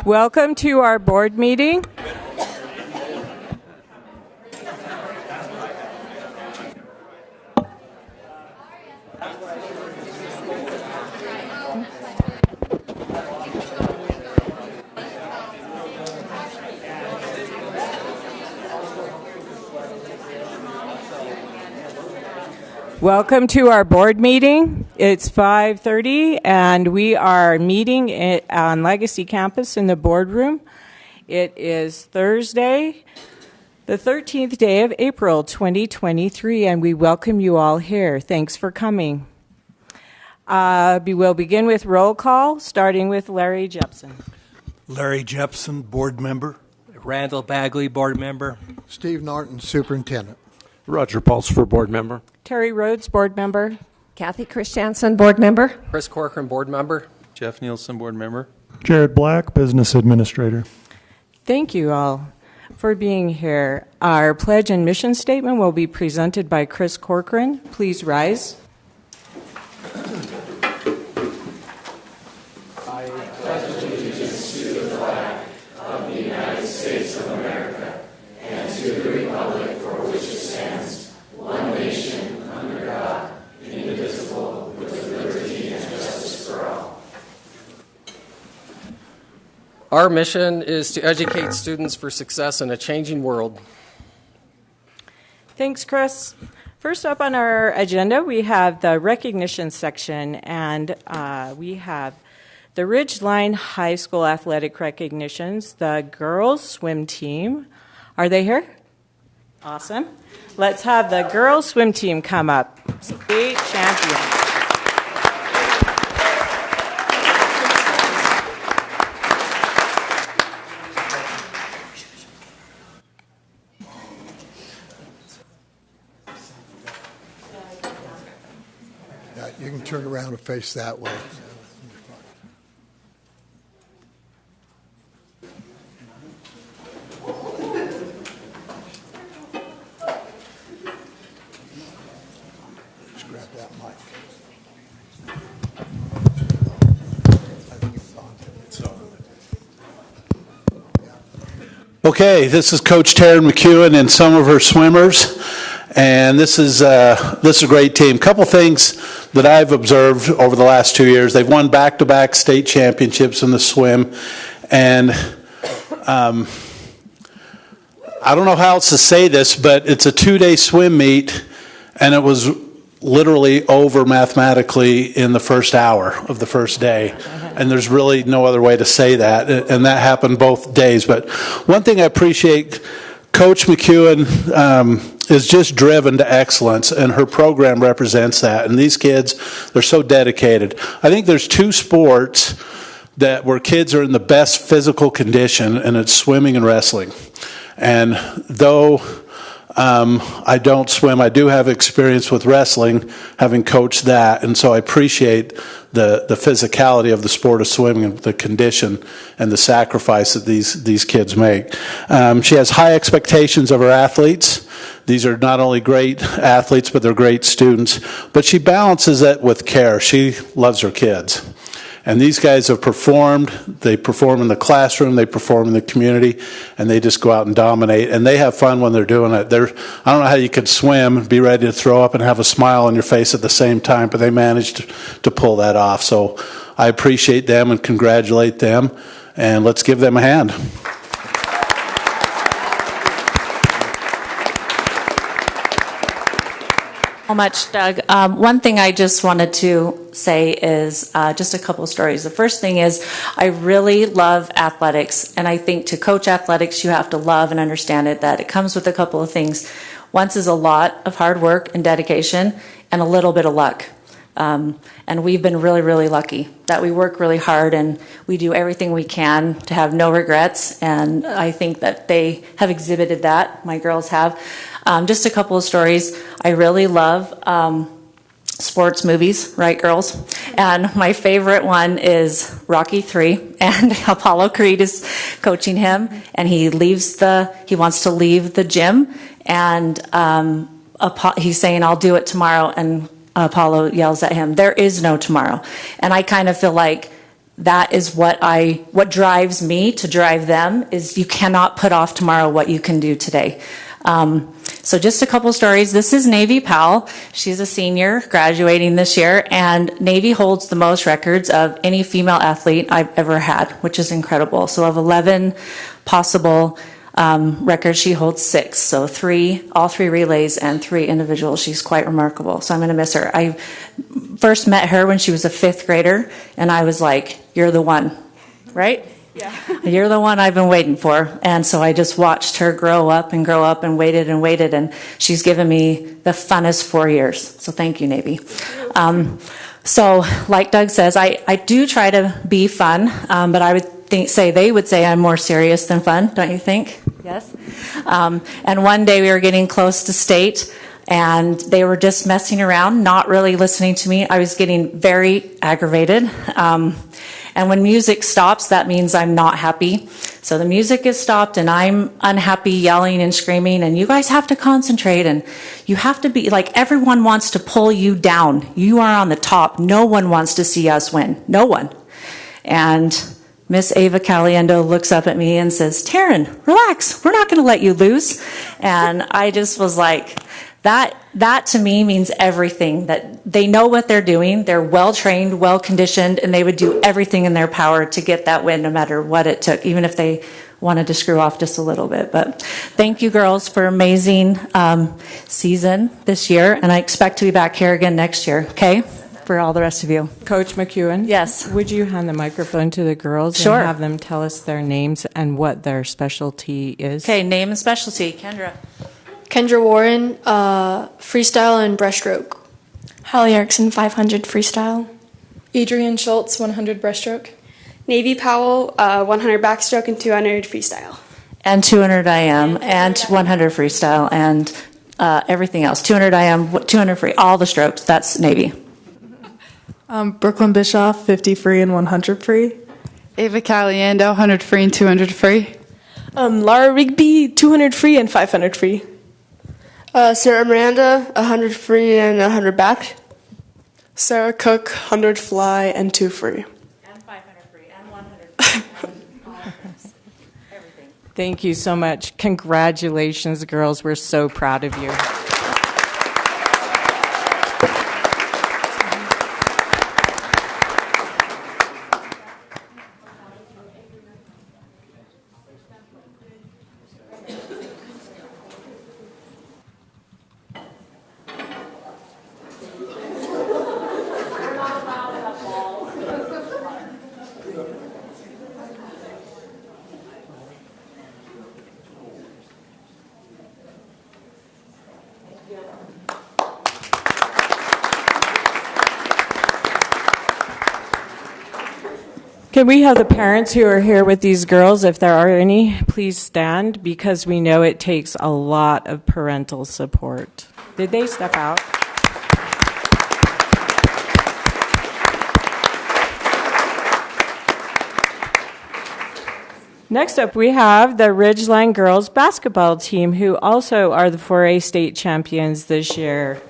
Welcome to our board meeting. Welcome to our board meeting. It's 5:30 and we are meeting on Legacy Campus in the boardroom. It is Thursday, the 13th day of April 2023, and we welcome you all here. Thanks for coming. We'll begin with roll call, starting with Larry Jepson. Larry Jepson, board member. Randall Bagley, board member. Steve Norton, superintendent. Roger Pulsifer, board member. Terry Rhodes, board member. Kathy Christiansen, board member. Chris Corcoran, board member. Jeff Nielsen, board member. Jared Black, business administrator. Thank you all for being here. Our pledge and mission statement will be presented by Chris Corcoran. Please rise. I pledge allegiance to the flag of the United States of America and to the republic for which it stands, one nation, under God, indivisible, with liberty and justice for all. Our mission is to educate students for success in a changing world. Thanks, Chris. First up on our agenda, we have the recognition section, and we have the Ridgeline High School athletic recognitions, the girls swim team. Are they here? Awesome. Let's have the girls swim team come up. State champions. Yeah, you can turn around and face that way. Just grab that mic. I think it's on. It's on. Okay, this is Coach Taryn McEwen and some of her swimmers, and this is a great team. Couple things that I've observed over the last 2 years. They've won back-to-back state championships in the swim, and I don't know how else to say this, but it's a 2-day swim meet, and it was literally over mathematically in the first hour of the first day. And there's really no other way to say that. And that happened both days. But one thing I appreciate, Coach McEwen is just driven to excellence, and her program represents that. And these kids, they're so dedicated. I think there's two sports where kids are in the best physical condition, and it's swimming and wrestling. And though I don't swim, I do have experience with wrestling, having coached that, and so I appreciate the physicality of the sport of swimming and the condition and the sacrifice that these kids make. She has high expectations of her athletes. These are not only great athletes, but they're great students. But she balances it with care. She loves her kids. And these guys have performed. They perform in the classroom, they perform in the community, and they just go out and dominate. And they have fun when they're doing it. I don't know how you could swim, be ready to throw up, and have a smile on your face at the same time, but they managed to pull that off. So I appreciate them and congratulate them, and let's give them a hand. So much, Doug. One thing I just wanted to say is just a couple of stories. The first thing is I really love athletics, and I think to coach athletics you have to love and understand it, that it comes with a couple of things. One is a lot of hard work and dedication and a little bit of luck. And we've been really, really lucky that we work really hard and we do everything we can to have no regrets, and I think that they have exhibited that, my girls have. Just a couple of stories. I really love sports movies, right, girls? And my favorite one is Rocky III, and Apollo Creed is coaching him, and he wants to leave the gym, and he's saying, "I'll do it tomorrow," and Apollo yells at him, "There is no tomorrow." And I kind of feel like that is what drives me to drive them, is you cannot put off tomorrow what you can do today. So just a couple stories. This is Navy Powell. She's a senior graduating this year, and Navy holds the most records of any female athlete I've ever had, which is incredible. So of 11 possible records, she holds 6. So all three relays and 3 individuals. She's quite remarkable. So I'm going to miss her. I first met her when she was a 5th grader, and I was like, "You're the one," right? Yeah. "You're the one I've been waiting for." And so I just watched her grow up and waited, and she's given me the funnest 4 years. So thank you, Navy. So like Doug says, I do try to be fun, but I would say they would say I'm more serious than fun, don't you think? Yes. And one day we were getting close to state, and they were just messing around, not really listening to me. I was getting very aggravated. And when music stops, that means I'm not happy. So the music is stopped, and I'm unhappy, yelling and screaming, and you guys have to concentrate, and you have to be, like, everyone wants to pull you down. You are on the top. No one wants to see us win. No one. And Miss Ava Caliendo looks up at me and says, "Taryn, relax. We're not going to let you lose." And I just was like, that to me means everything, that they know what they're doing. They're well-trained, well-conditioned, and they would do everything in their power to get that win no matter what it took, even if they wanted to screw off just a little bit. But thank you, girls, for an amazing season this year, and I expect to be back here again next year, okay? For all the rest of you. Coach McEwen? Yes. Would you hand the microphone to the girls Sure. and have them tell us their names and what their specialty is? Okay, name and specialty. Kendra. Kendra Warren, freestyle and breaststroke. Holly Erickson, 500 freestyle. Adrian Schultz, 100 breaststroke. Navy Powell, 100 backstroke and 200 freestyle. And 200 IM, and 100 freestyle, and everything else. 200 IM, 200 free, all the strokes. That's Navy. Brooklyn Bischoff, 50 free and 100 free. Ava Caliendo, 100 free and 200 free. Laura Rigby, 200 free and 500 free. Sarah Miranda, 100 free and 100 back. Sarah Cook, 100 fly and 2 free. And 500 free, and 100 free. Everything. Thank you so much. Congratulations, girls. We're so proud of you. Can we have the parents who are here with these girls, if there are any, please stand, because we know it takes a lot of parental support. Did they step out? Next up, we have the Ridgeline girls basketball team, who also are the 4A state champions this year.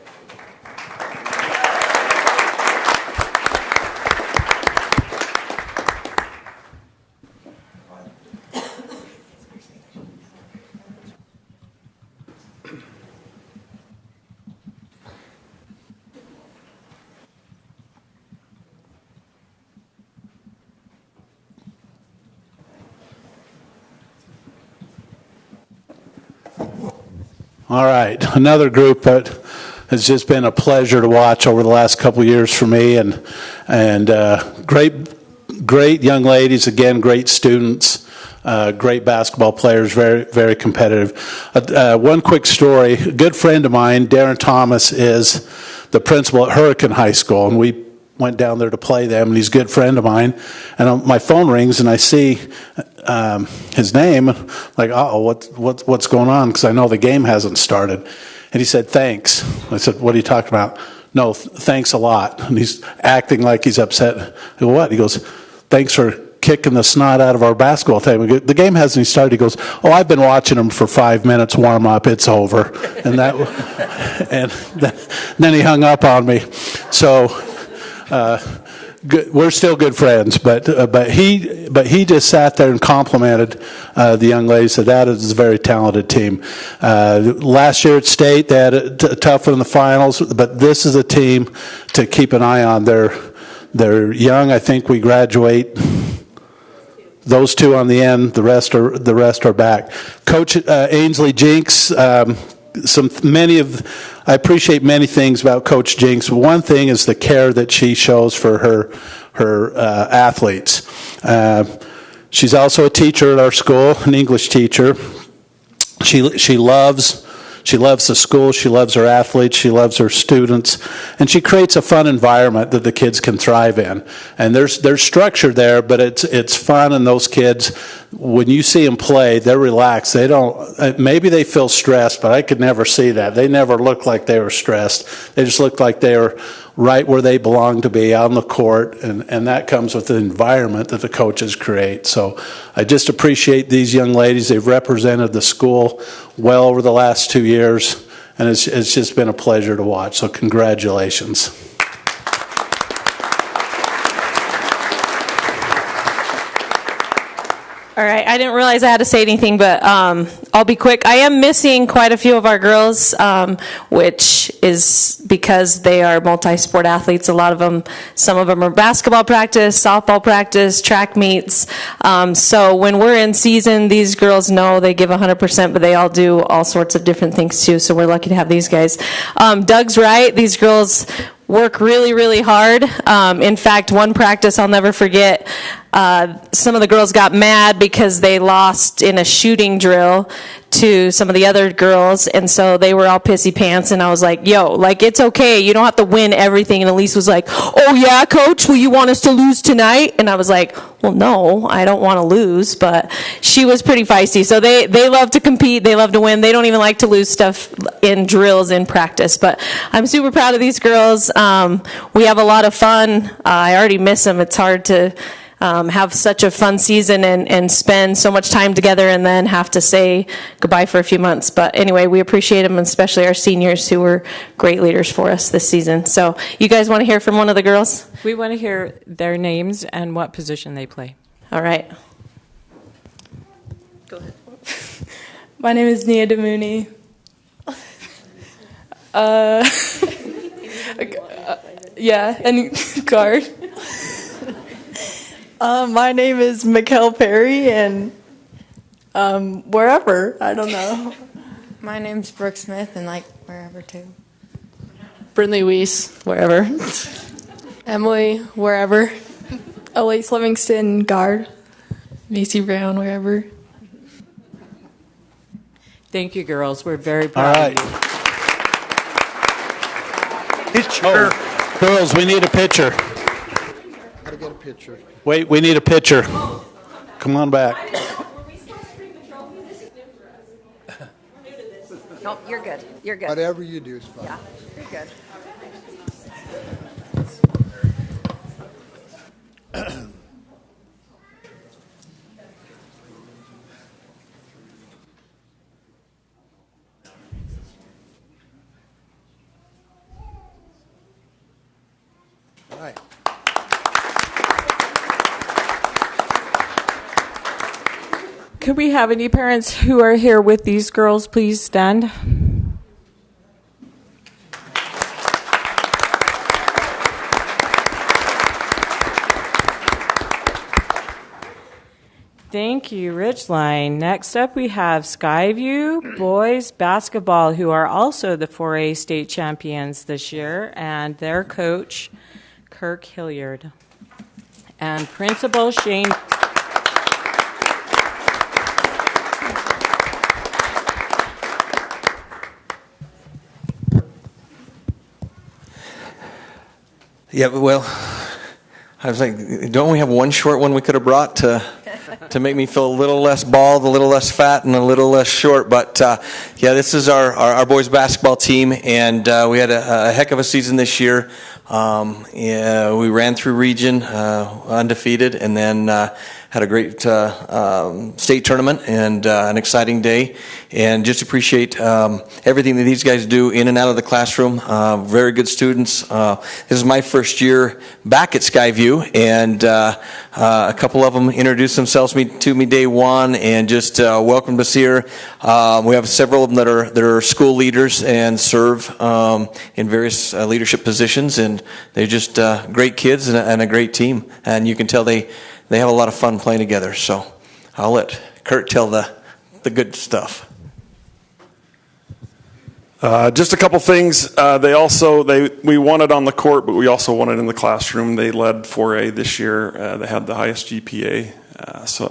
All right, another group that has just been a pleasure to watch over the last couple of years for me, and great young ladies, again, great students, great basketball players, very, very competitive. One quick story, a good friend of mine, Darren Thomas, is the principal at Hurricane High School, and we went down there to play them, and he's a good friend of mine, and my phone rings, and I see his name, like, uh-oh, what's going on? Because I know the game hasn't started. And he said, thanks. I said, what are you talking about? No, thanks a lot. And he's acting like he's upset. I go, what? He goes, thanks for kicking the snot out of our basketball team. The game hasn't even started. He goes, oh, I've been watching them for 5 minutes, warm up, it's over. And then he hung up on me. So good, we're still good friends, but he just sat there and complimented the young ladies. Said that is a very talented team. Last year at state, they had a tough one in the finals, but this is a team to keep an eye on. They're young. I think we graduate. Those two on the end. The rest are back. Coach Ainsley Jinks. I appreciate many things about Coach Jinks. One thing is the care that she shows for her athletes. She's also a teacher at our school, an English teacher. She loves the school. She loves her athletes. She loves her students, and she creates a fun environment that the kids can thrive in. And there's structure there, but it's fun. And those kids, when you see them play, they're relaxed. They don't. Maybe they feel stressed, but I could never see that. They never looked like they were stressed. They just looked like they were right where they belong to be, out on the court, and that comes with the environment that the coaches create. So I just appreciate these young ladies. They've represented the school well over the last 2 years, and it's just been a pleasure to watch. So congratulations. All right, I didn't realize I had to say anything, but I'll be quick. I am missing quite a few of our girls, which is because they are multi-sport athletes. A lot of them, some of them are basketball practice, softball practice, track meets. So when we're in season, these girls know they give 100%, but they all do all sorts of different things too. So we're lucky to have these guys. Doug's right. These girls work really, really hard. In fact, one practice I'll never forget, some of the girls got mad because they lost in a shooting drill to some of the other girls, and so they were all pissy pants, and I was like, yo, like, it's okay, you don't have to win everything. And Elise was like, oh yeah, coach, will you want us to lose tonight? And I was like, well, no, I don't want to lose, but she was pretty feisty. So they love to compete, they love to win, they don't even like to lose stuff in drills in practice. But I'm super proud of these girls. We have a lot of fun. I already miss them. It's hard to have such a fun season and spend so much time together and then have to say goodbye for a few months. But anyway, we appreciate them, especially our seniors who were great leaders for us this season. So you guys want to hear from one of the girls? We want to hear their names and what position they play. All right. Go ahead. My name is Nia Demooney. Yeah, and guard. My name is Mikkel Perry, and wherever, I don't know. My name's Brooke Smith, and wherever too. Brindley Weiss, wherever. Emily, wherever. Elise Livingston, guard. Macy Brown, wherever. Thank you, girls. We're very proud of you. Picture. Girls, we need a picture. How to get a picture. Wait, we need a picture. Come on back. No, you're good. You're good. Whatever you do is fine. Yeah, you're good. All right. Could we have any parents who are here with these girls please stand? Thank you, Ridgeline. Next up, we have Skyview boys basketball, who are also the 4A state champions this year, and their coach, Kirk Hilliard, and Principal Shane. Yeah, well, I was like, don't we have one short one we could have brought to make me feel a little less bald, a little less fat, and a little less short? But yeah, this is our boys basketball team, and we had a heck of a season this year. Yeah, we ran through region undefeated, and then had a great state tournament and an exciting day. And just appreciate everything that these guys do in and out of the classroom. Very good students. This is my first year back at Skyview, and a couple of them introduced themselves to me day one and just welcomed us here. We have several of them that are school leaders and serve in various leadership positions, and they're just great kids and a great team. And you can tell they have a lot of fun playing together. So I'll let Kurt tell the good stuff. Just a couple things. We won it on the court, but we also won it in the classroom. They led 4A this year. They had the highest GPA.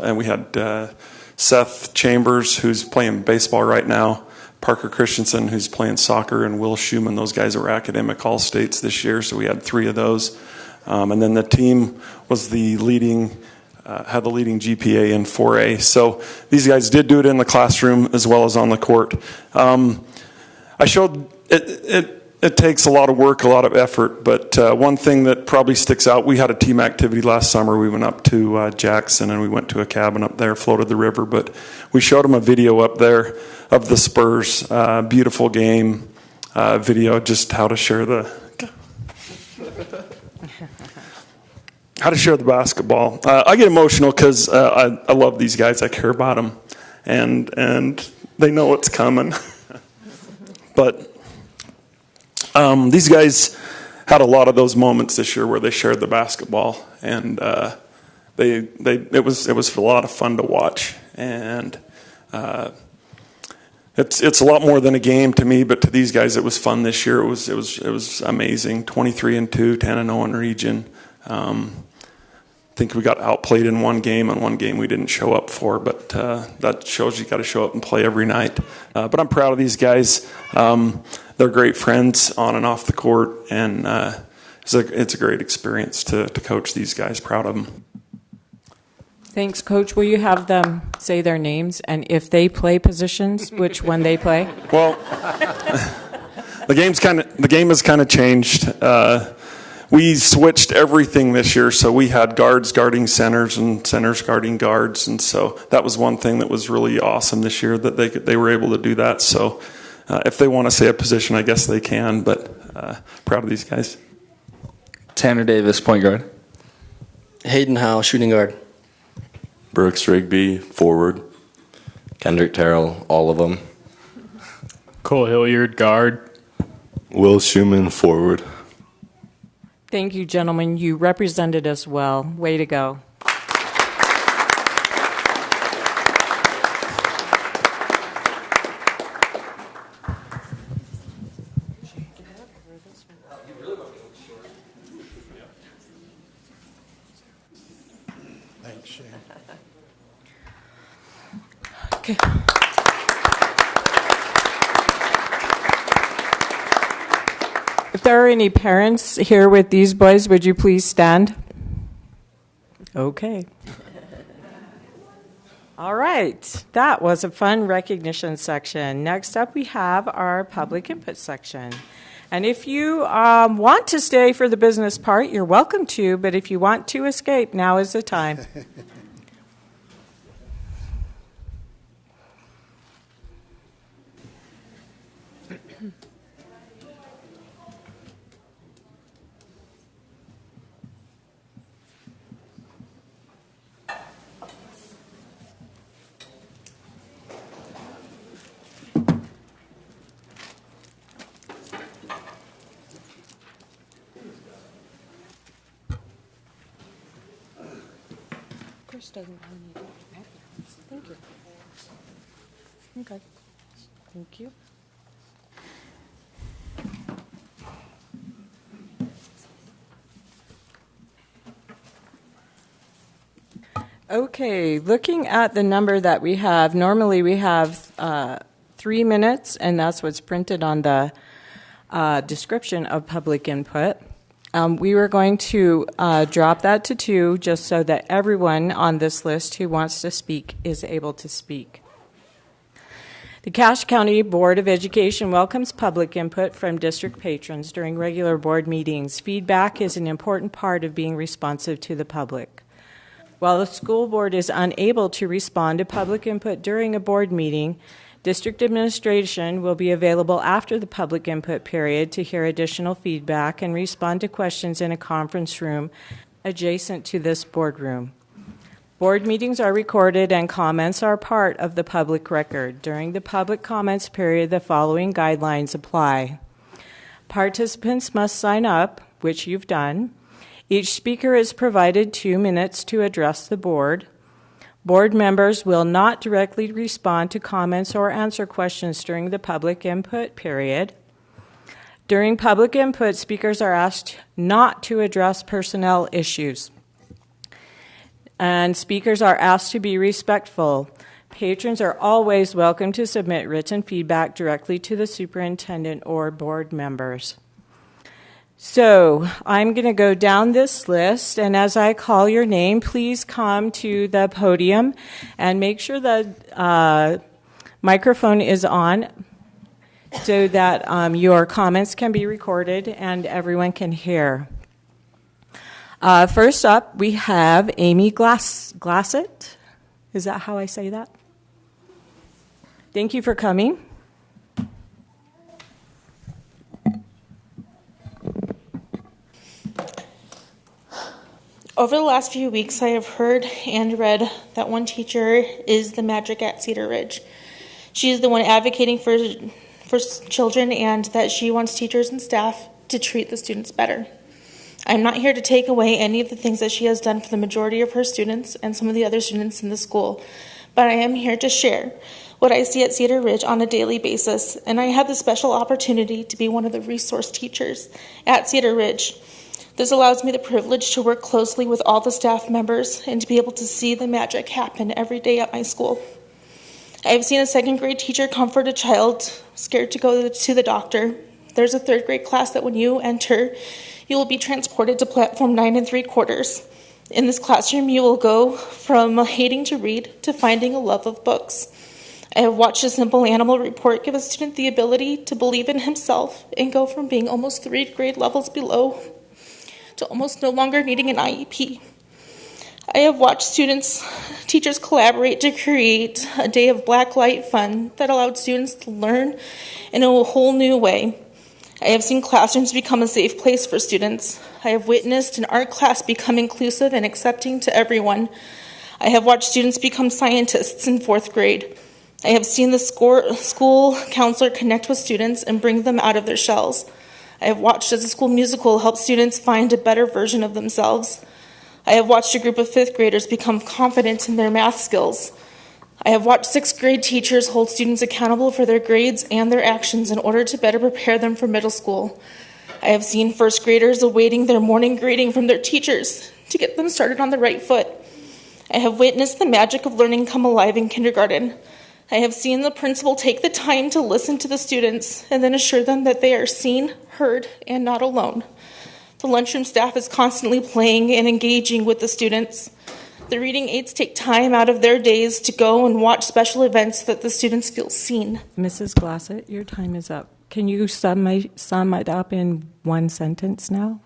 And we had Seth Chambers, who's playing baseball right now, Parker Christensen, who's playing soccer, and Will Schumann. Those guys were academic All-States this year, so we had 3 of those. And then the team was had the leading GPA in 4A. So these guys did do it in the classroom as well as on the court. I showed it takes a lot of work, a lot of effort, but one thing that probably sticks out, we had a team activity last summer. We went up to Jackson and we went to a cabin up there, floated the river, but we showed them a video up there of the Spurs. Beautiful game video, just how to share the basketball. I get emotional because I love these guys. I care about them, and they know what's coming. But these guys had a lot of those moments this year where they shared the basketball, and it was a lot of fun to watch. And it's a lot more than a game to me, but to these guys it was fun this year. It was amazing. 23-2, 10-0 in region. I think we got outplayed in one game, and one game we didn't show up for, but that shows you got to show up and play every night. But I'm proud of these guys. They're great friends on and off the court, and it's a great experience to coach these guys. Proud of them. Thanks, Coach. Will you have them say their names and if they play positions, which one they play? Well, the game has kind of changed. We switched everything this year, so we had guards guarding centers and centers guarding guards, and so that was one thing that was really awesome this year, that they were able to do that. So if they want to say a position, I guess they can, but proud of these guys. Tanner Davis, point guard. Hayden Howe, shooting guard. Brooks Rigby, forward. Kendrick Terrell, all of them. Cole Hilliard, guard. Will Schumann, forward. Thank you, gentlemen. You represented us well. Way to go. Thanks, Shane. Okay. If there are any parents here with these boys, would you please stand? Okay. All right. That was a fun recognition section. Next up, we have our public input section. And if you want to stay for the business part, you're welcome to, but if you want to escape, now is the time. Chris doesn't have any backgrounds. Thank you. Okay. Thank you. Okay, looking at the number that we have, normally we have 3 minutes, and that's what's printed on the description of public input. We were going to drop that to 2 just so that everyone on this list who wants to speak is able to speak. The Cache County Board of Education welcomes public input from district patrons during regular board meetings. Feedback is an important part of being responsive to the public. While the school board is unable to respond to public input during a board meeting, district administration will be available after the public input period to hear additional feedback and respond to questions in a conference room adjacent to this boardroom. Board meetings are recorded and comments are part of the public record. During the public comments period, the following guidelines apply. Participants must sign up, which you've done. Each speaker is provided 2 minutes to address the board. Board members will not directly respond to comments or answer questions during the public input period. During public input, speakers are asked not to address personnel issues. And speakers are asked to be respectful. Patrons are always welcome to submit written feedback directly to the superintendent or board members. So I'm going to go down this list, and as I call your name, please come to the podium and make sure the microphone is on so that your comments can be recorded and everyone can hear. First up, we have Amy Glassett. Is that how I say that? Thank you for coming. Over the last few weeks, I have heard and read that one teacher is the magic at Cedar Ridge. She is the one advocating for children and that she wants teachers and staff to treat the students better. I'm not here to take away any of the things that she has done for the majority of her students and some of the other students in the school, but I am here to share what I see at Cedar Ridge on a daily basis, and I have the special opportunity to be one of the resource teachers at Cedar Ridge. This allows me the privilege to work closely with all the staff members and to be able to see the magic happen every day at my school. I have seen a second grade teacher comfort a child scared to go to the doctor. There's a third grade class that when you enter, you will be transported to platform 9 3/4. In this classroom, you will go from hating to read to finding a love of books. I have watched a simple animal report give a student the ability to believe in himself and go from being almost 3 grade levels below to almost no longer needing an IEP. I have watched teachers collaborate to create a day of black light fun that allowed students to learn in a whole new way. I have seen classrooms become a safe place for students. I have witnessed an art class become inclusive and accepting to everyone. I have watched students become scientists in 4th grade. I have seen the school counselor connect with students and bring them out of their shells. I have watched as a school musical help students find a better version of themselves. I have watched a group of 5th graders become confident in their math skills. I have watched 6th grade teachers hold students accountable for their grades and their actions in order to better prepare them for middle school. I have seen 1st graders awaiting their morning greeting from their teachers to get them started on the right foot. I have witnessed the magic of learning come alive in kindergarten. I have seen the principal take the time to listen to the students and then assure them that they are seen, heard, and not alone. The lunchroom staff is constantly playing and engaging with the students. The reading aides take time out of their days to go and watch special events so that the students feel seen. Mrs. Glassett, your time is up. Can you sum it up in one sentence now?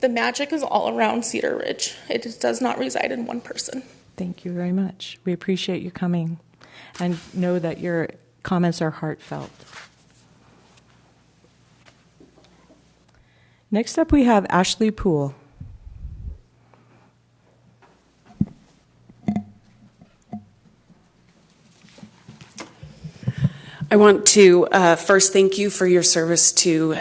The magic is all around Cedar Ridge. It does not reside in one person. Thank you very much. We appreciate you coming and know that your comments are heartfelt. Next up, we have Ashley Poole. I want to first thank you for your service to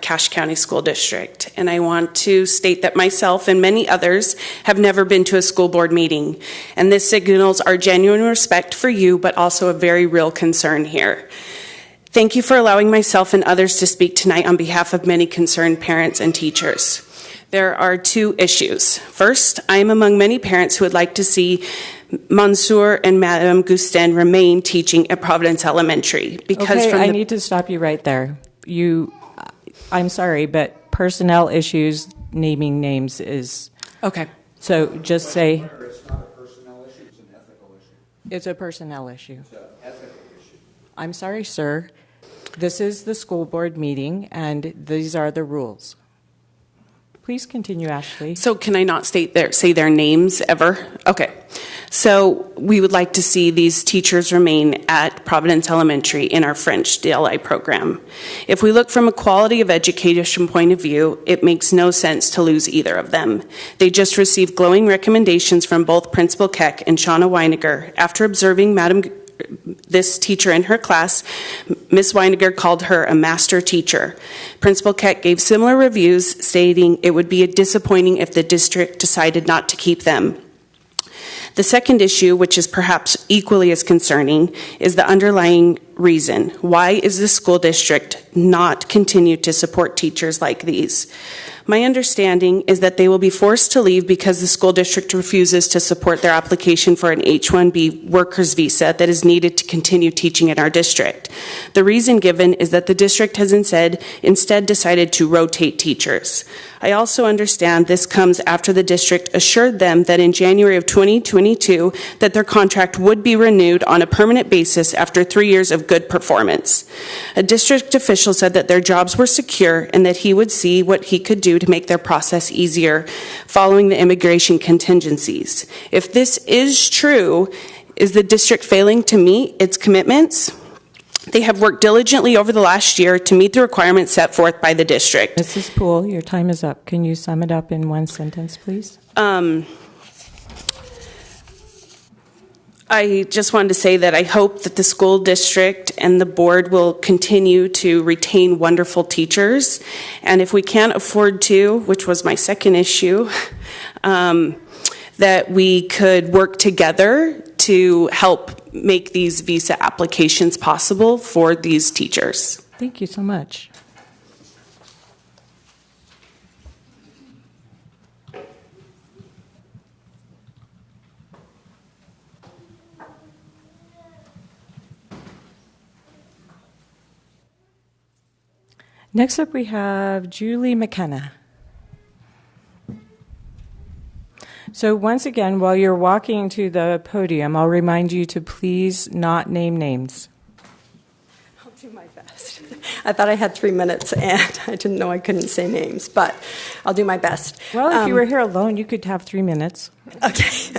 Cache County School District. And I want to state that myself and many others have never been to a school board meeting. And this signals our genuine respect for you, but also a very real concern here. Thank you for allowing myself and others to speak tonight on behalf of many concerned parents and teachers. There are 2 issues. First, I am among many parents who would like to see Mansour and Madame Gustin remain teaching at Providence Elementary. Because okay, I need to stop you right there. I'm sorry, but personnel issues, naming names is... Okay. So just say... It's not a personnel issue, it's an ethical issue. It's a personnel issue. I'm sorry, sir. This is the school board meeting, and these are the rules. Please continue, Ashley. So can I not say their names ever? Okay. So we would like to see these teachers remain at Providence Elementary in our French DLI program. If we look from a quality of education point of view, it makes no sense to lose either of them. They just received glowing recommendations from both Principal Keck and Shauna Weiniger. After observing this teacher in her class, Ms. Weiniger called her a master teacher. Principal Keck gave similar reviews, stating it would be disappointing if the district decided not to keep them. The second issue, which is perhaps equally as concerning, is the underlying reason. Why is the school district not continue to support teachers like these? My understanding is that they will be forced to leave because the school district refuses to support their application for an H-1B workers visa that is needed to continue teaching in our district. The reason given is that the district has instead decided to rotate teachers. I also understand this comes after the district assured them that in January of 2022 that their contract would be renewed on a permanent basis after 3 years of good performance. A district official said that their jobs were secure and that he would see what he could do to make their process easier following the immigration contingencies. If this is true, is the district failing to meet its commitments? They have worked diligently over the last year to meet the requirements set forth by the district. Mrs. Poole, your time is up. Can you sum it up in one sentence, please? I just wanted to say that I hope that the school district and the board will continue to retain wonderful teachers. And if we can't afford to, which was my second issue, that we could work together to help make these visa applications possible for these teachers. Thank you so much. Next up, we have Julie McKenna. So once again, while you're walking to the podium, I'll remind you to please not name names. I'll do my best. I thought I had 3 minutes, and I didn't know I couldn't say names, but I'll do my best. Well, if you were here alone, you could have 3 minutes. Okay.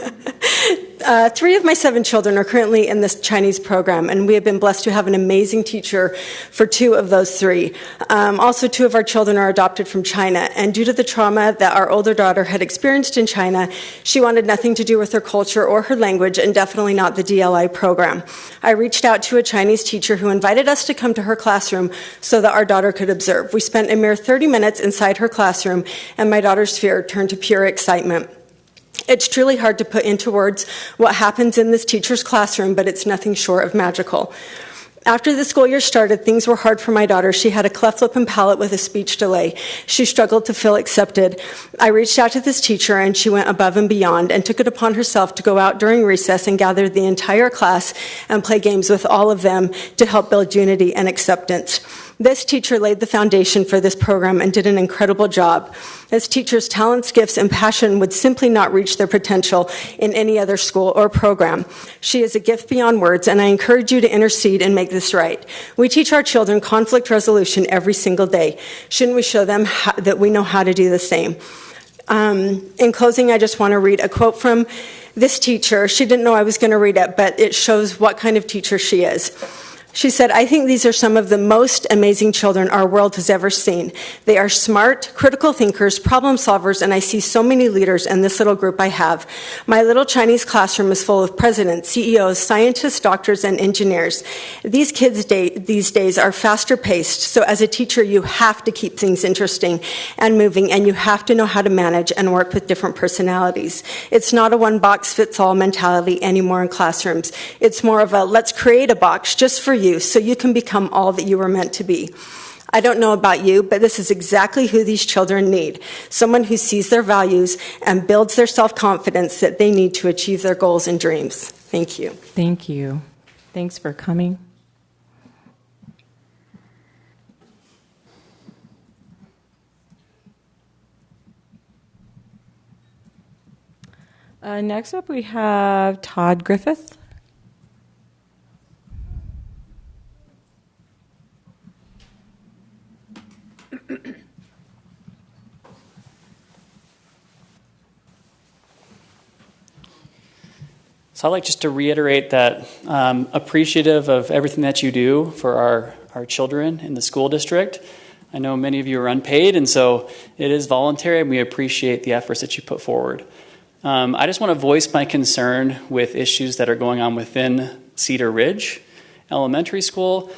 3 of my 7 children are currently in this Chinese program, and we have been blessed to have an amazing teacher for 2 of those 3. Also, 2 of our children are adopted from China, and due to the trauma that our older daughter had experienced in China, she wanted nothing to do with her culture or her language, and definitely not the DLI program. I reached out to a Chinese teacher who invited us to come to her classroom so that our daughter could observe. We spent a mere 30 minutes inside her classroom, and my daughter's fear turned to pure excitement. It's truly hard to put into words what happens in this teacher's classroom, but it's nothing short of magical. After the school year started, things were hard for my daughter. She had a cleft lip and palate with a speech delay. She struggled to feel accepted. I reached out to this teacher, and she went above and beyond and took it upon herself to go out during recess and gather the entire class and play games with all of them to help build unity and acceptance. This teacher laid the foundation for this program and did an incredible job. This teacher's talents, gifts, and passion would simply not reach their potential in any other school or program. She is a gift beyond words, and I encourage you to intercede and make this right. We teach our children conflict resolution every single day. Shouldn't we show them that we know how to do the same? In closing, I just want to read a quote from this teacher. She didn't know I was going to read it, but it shows what kind of teacher she is. She said, "I think these are some of the most amazing children our world has ever seen. They are smart, critical thinkers, problem solvers, and I see so many leaders in this little group I have. My little Chinese classroom is full of presidents, CEOs, scientists, doctors, and engineers. These kids these days are faster paced, so as a teacher, you have to keep things interesting and moving, and you have to know how to manage and work with different personalities. It's not a one-box-fits-all mentality anymore in classrooms. It's more of a let's create a box just for you so you can become all that you were meant to be. I don't know about you, but this is exactly who these children need. Someone who sees their values and builds their self-confidence that they need to achieve their goals and dreams." Thank you. Thank you. Thanks for coming. Next up, we have Todd Griffith. So I'd like just to reiterate that appreciative of everything that you do for our children in the school district. I know many of you are unpaid, and so it is voluntary, and we appreciate the efforts that you put forward. I just want to voice my concern with issues that are going on within Cedar Ridge Elementary School.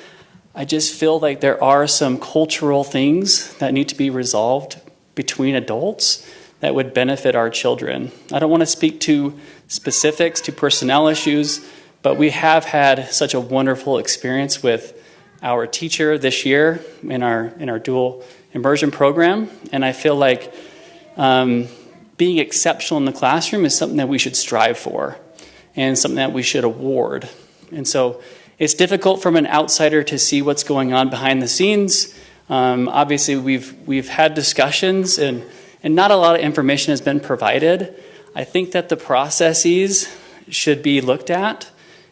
I just feel like there are some cultural things that need to be resolved between adults that would benefit our children. I don't want to speak to specifics, to personnel issues, but we have had such a wonderful experience with our teacher this year in our dual immersion program, and I feel like being exceptional in the classroom is something that we should strive for and something that we should award. And so it's difficult from an outsider to see what's going on behind the scenes. Obviously, we've had discussions and not a lot of information has been provided. I think that the processes should be looked at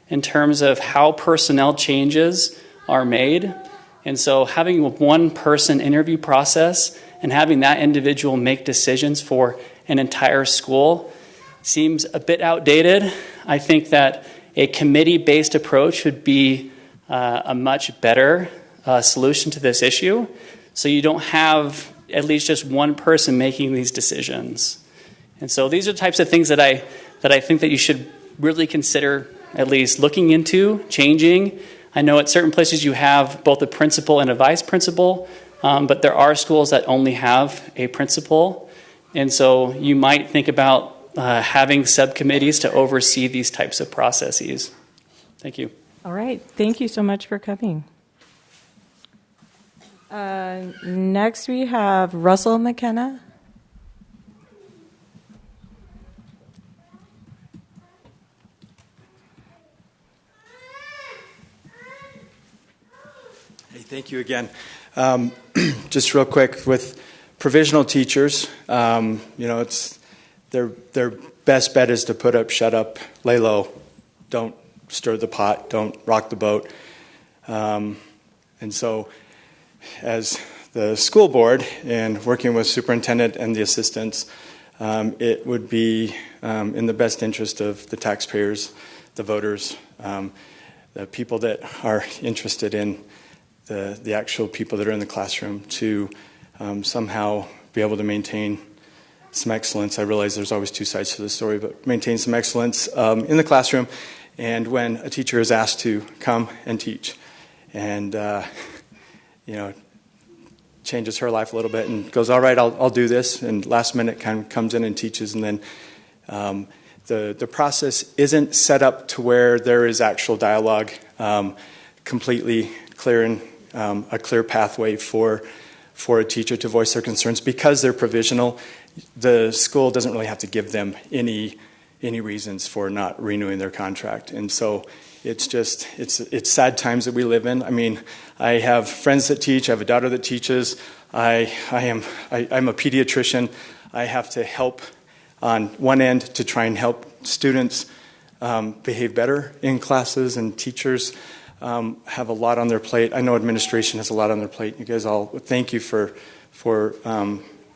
in terms of how personnel changes are made. And so having a one-person interview process and having that individual make decisions for an entire school seems a bit outdated. I think that a committee-based approach would be a much better solution to this issue. So you don't have at least just one person making these decisions. And so these are the types of things that I think that you should really consider at least looking into, changing. I know at certain places you have both a principal and a vice principal, but there are schools that only have a principal. And so you might think about having subcommittees to oversee these types of processes. Thank you. All right. Thank you so much for coming. Next we have Russell McKenna. Hey, thank you again. Just real quick, with provisional teachers, it's their best bet is to put up, shut up, lay low, don't stir the pot, don't rock the boat. And so as the school board and working with superintendent and the assistants, it would be in the best interest of the taxpayers, the voters, the people that are interested in the actual people that are in the classroom to somehow be able to maintain some excellence. I realize there's always two sides to the story, but maintain some excellence in the classroom. And when a teacher is asked to come and teach and, changes her life a little bit and goes, all right, I'll do this, and last minute kind of comes in and teaches, and then the process isn't set up to where there is actual dialogue, completely clear and a clear pathway for a teacher to voice their concerns. Because they're provisional, the school doesn't really have to give them any reasons for not renewing their contract. And so it's sad times that we live in. I mean, I have friends that teach. I have a daughter that teaches. I'm a pediatrician. I have to help on one end to try and help students behave better in classes, and teachers have a lot on their plate. I know administration has a lot on their plate. You guys all, thank you for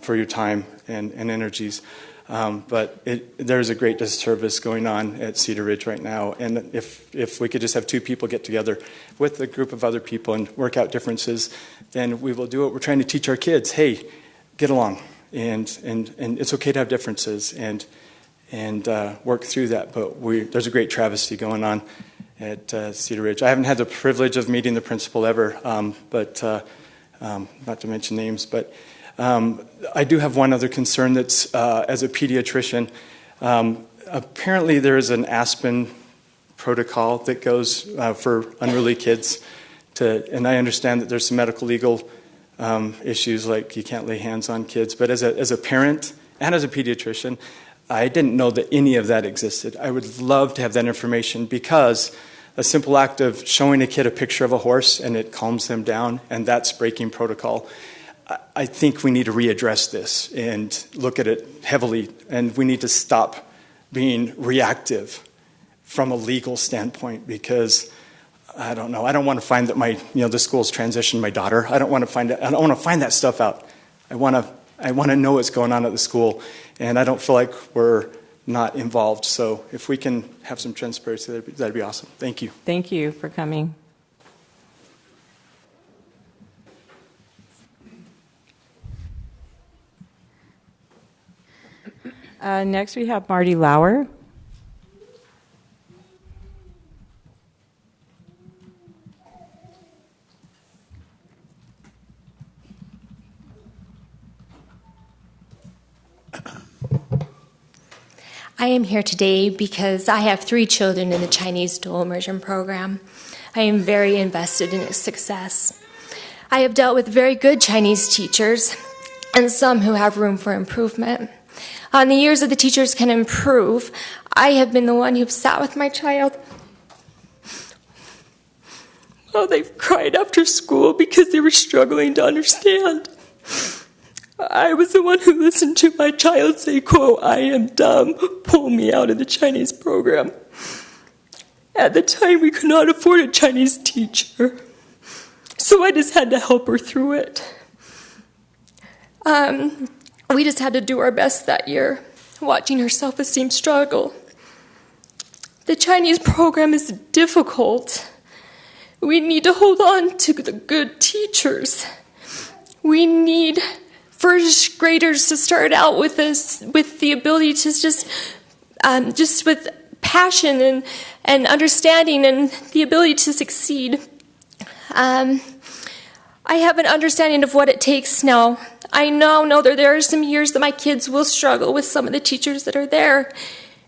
your time and energies. But there's a great disservice going on at Cedar Ridge right now. And if we could just have two people get together with a group of other people and work out differences, then we will do what we're trying to teach our kids. Hey, get along. And it's okay to have differences and work through that. But there's a great travesty going on at Cedar Ridge. I haven't had the privilege of meeting the principal ever, but not to mention names, but I do have one other concern that's as a pediatrician. Apparently there is an Aspen protocol that goes for unruly kids, and I understand that there's some medical legal issues, like you can't lay hands on kids, but as a parent and as a pediatrician, I didn't know that any of that existed. I would love to have that information, because a simple act of showing a kid a picture of a horse and it calms them down, and that's breaking protocol. I think we need to readdress this and look at it heavily, and we need to stop being reactive from a legal standpoint, because I don't know. I don't want to find that the school's transitioned my daughter. I don't want to find that stuff out. I want to know what's going on at the school, and I don't feel like we're not involved. So if we can have some transparency, that'd be awesome. Thank you. Thank you for coming. Next, we have Marty Lauer. I am here today because I have 3 children in the Chinese dual immersion program. I am very invested in its success. I have dealt with very good Chinese teachers and some who have room for improvement. On the years that the teachers can improve, I have been the one who sat with my child while they've cried after school because they were struggling to understand. I was the one who listened to my child say, quote, "I am dumb, pull me out of the Chinese program." At the time, we could not afford a Chinese teacher, so I just had to help her through it. We just had to do our best that year, watching her self-esteem struggle. The Chinese program is difficult. We need to hold on to the good teachers. We need first graders to start out with this, with the ability to just with passion and understanding and the ability to succeed. I have an understanding of what it takes now. I now know that there are some years that my kids will struggle with some of the teachers that are there.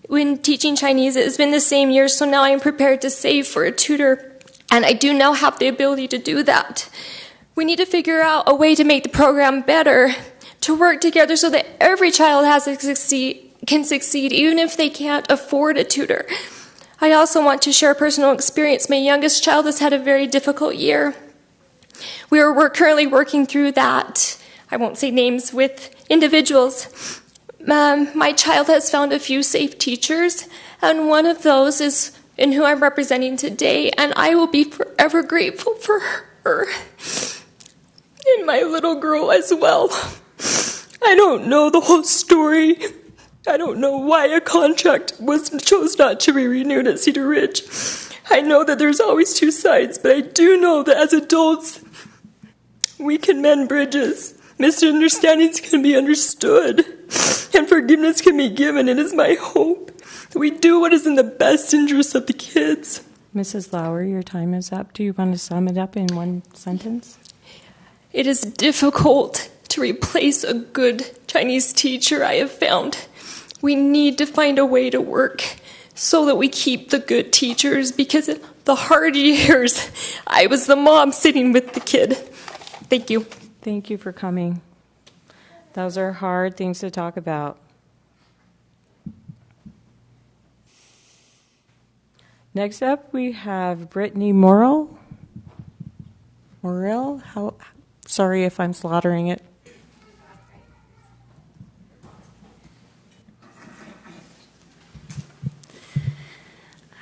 When teaching Chinese, it has been the same year, so now I am prepared to save for a tutor, and I do now have the ability to do that. We need to figure out a way to make the program better, to work together so that every child can succeed, even if they can't afford a tutor. I also want to share personal experience. My youngest child has had a very difficult year. We're currently working through that. I won't say names with individuals. My child has found a few safe teachers, and one of those is in who I'm representing today, and I will be forever grateful for her. And my little girl as well. I don't know the whole story. I don't know why a contract chose not to be renewed at Cedar Ridge. I know that there's always 2 sides, but I do know that as adults, we can mend bridges. Misunderstandings can be understood, and forgiveness can be given. It is my hope that we do what is in the best interest of the kids. Mrs. Lauer, your time is up. Do you want to sum it up in one sentence? It is difficult to replace a good Chinese teacher, I have found. We need to find a way to work so that we keep the good teachers, because the hard years, I was the mom sitting with the kid. Thank you. Thank you for coming. Those are hard things to talk about. Next up, we have Brittany Morrill. Sorry if I'm slaughtering it.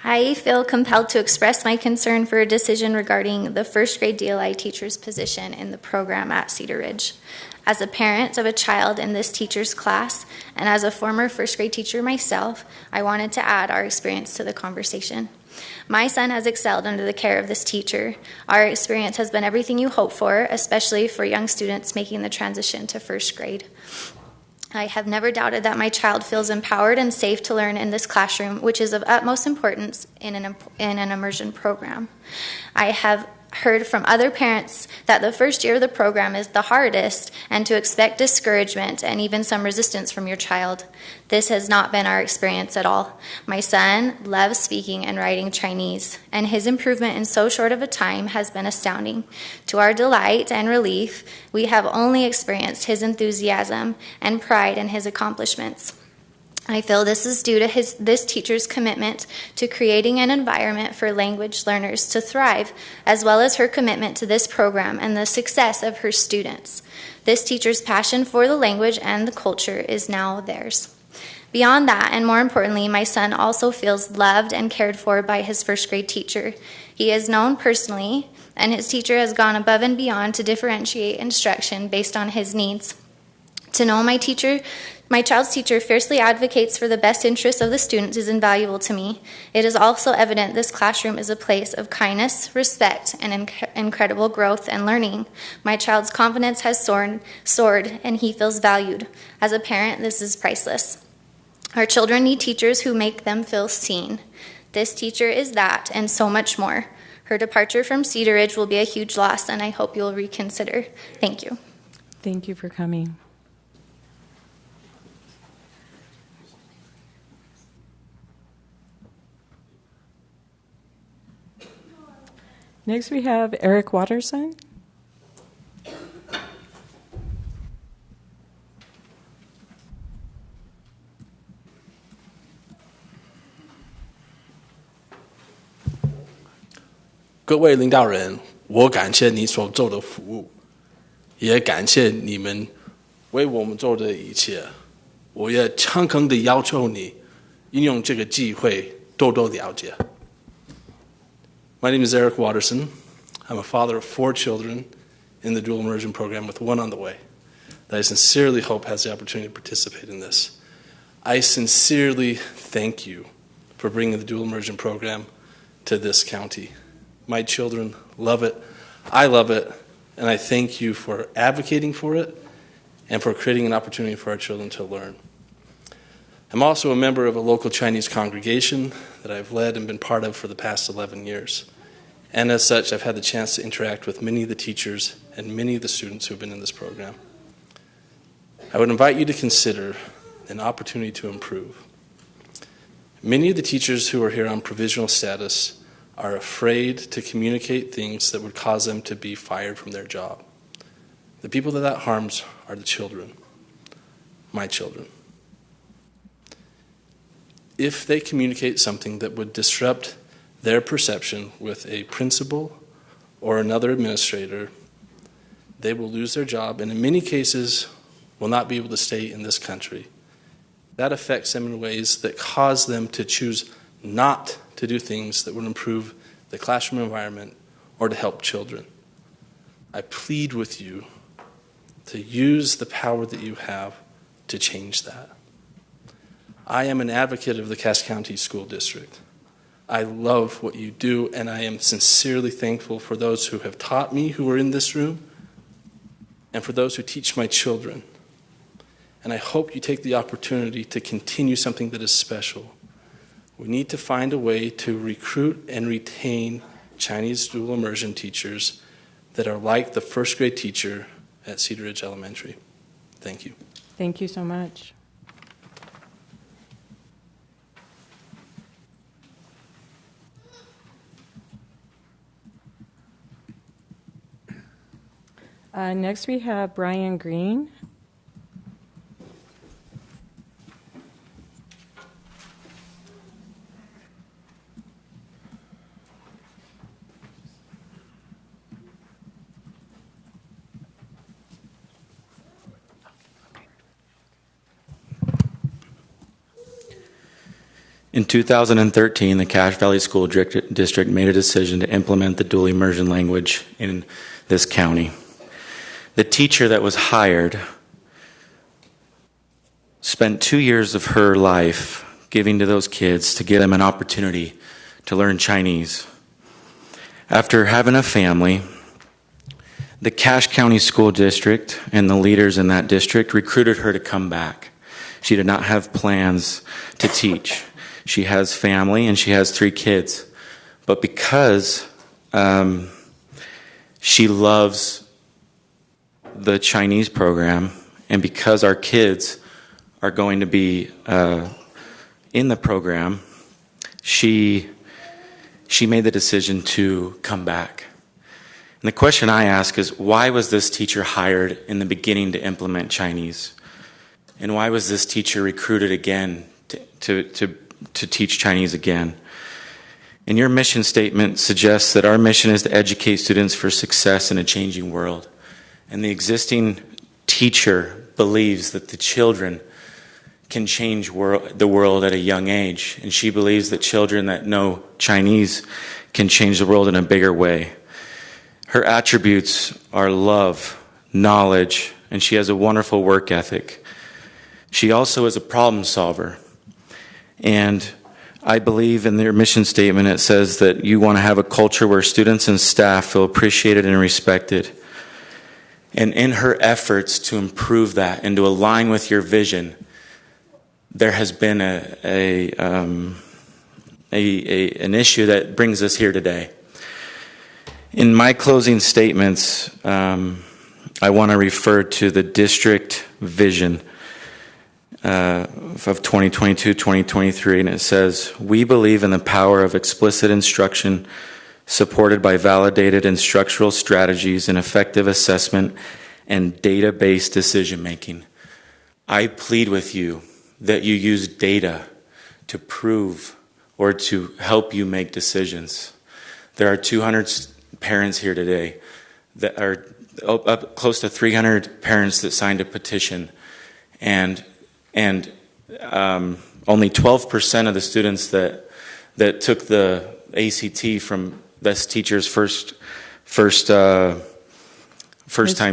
I feel compelled to express my concern for a decision regarding the first grade DLI teacher's position in the program at Cedar Ridge. As a parent of a child in this teacher's class, and as a former first grade teacher myself, I wanted to add our experience to the conversation. My son has excelled under the care of this teacher. Our experience has been everything you hope for, especially for young students making the transition to first grade. I have never doubted that my child feels empowered and safe to learn in this classroom, which is of utmost importance in an immersion program. I have heard from other parents that the first year of the program is the hardest, and to expect discouragement and even some resistance from your child. This has not been our experience at all. My son loves speaking and writing Chinese, and his improvement in so short of a time has been astounding. To our delight and relief, we have only experienced his enthusiasm and pride in his accomplishments. I feel this is due to this teacher's commitment to creating an environment for language learners to thrive, as well as her commitment to this program and the success of her students. This teacher's passion for the language and the culture is now theirs. Beyond that, and more importantly, my son also feels loved and cared for by his first grade teacher. He is known personally, and his teacher has gone above and beyond to differentiate instruction based on his needs. To know my My child's teacher fiercely advocates for the best interests of the students is invaluable to me. It is also evident this classroom is a place of kindness, respect, and incredible growth and learning. My child's confidence has soared, and he feels valued. As a parent, this is priceless. Our children need teachers who make them feel seen. This teacher is that, and so much more. Her departure from Cedar Ridge will be a huge loss, and I hope you'll reconsider. Thank you. Thank you for coming. Next, we have Eric Watterson.各位领导人，我感谢你所做的服务，也感谢你们为我们做的一切。我也诚恳地要求你运用这个机会多多了解。My name is Eric Watterson. I'm a father of 4 children in the dual immersion program with 1 on the way that I sincerely hope has the opportunity to participate in this. I sincerely thank you for bringing the dual immersion program to this county. My children love it, I love it, and I thank you for advocating for it and for creating an opportunity for our children to learn. I'm also a member of a local Chinese congregation that I've led and been part of for the past 11 years. And as such, I've had the chance to interact with many of the teachers and many of the students who have been in this program. I would invite you to consider an opportunity to improve. Many of the teachers who are here on provisional status are afraid to communicate things that would cause them to be fired from their job. The people that harms are the children, my children. If they communicate something that would disrupt their perception with a principal or another administrator, they will lose their job and in many cases will not be able to stay in this country. That affects them in ways that cause them to choose not to do things that would improve the classroom environment or to help children. I plead with you to use the power that you have to change that. I am an advocate of the Cass County School District. I love what you do, and I am sincerely thankful for those who have taught me who are in this room and for those who teach my children. And I hope you take the opportunity to continue something that is special. We need to find a way to recruit and retain Chinese dual immersion teachers that are like the first grade teacher at Cedar Ridge Elementary. Thank you. Thank you so much. Next, we have Brian Green. In 2013, the Cache Valley School District made a decision to implement the dual immersion language in this county. The teacher that was hired spent 2 years of her life giving to those kids to give them an opportunity to learn Chinese. After having a family, the Cache County School District and the leaders in that district recruited her to come back. She did not have plans to teach. She has family and she has 3 kids. But because she loves the Chinese program and because our kids are going to be in the program, she made the decision to come back. And the question I ask is, why was this teacher hired in the beginning to implement Chinese? And why was this teacher recruited again to teach Chinese again? And your mission statement suggests that our mission is to educate students for success in a changing world. And the existing teacher believes that the children can change the world at a young age. And she believes that children that know Chinese can change the world in a bigger way. Her attributes are love, knowledge, and she has a wonderful work ethic. She also is a problem solver. And I believe in their mission statement it says that you want to have a culture where students and staff feel appreciated and respected. And in her efforts to improve that and to align with your vision, there has been an issue that brings us here today. In my closing statements, I want to refer to the district vision of 2022-2023, and it says, "We believe in the power of explicit instruction supported by validated instructional strategies and effective assessment and data-based decision-making." I plead with you that you use data to prove or to help you make decisions. There are 200 parents here today that are up close to 300 parents that signed a petition, and only 12% of the students that took the ACT from this teacher's first time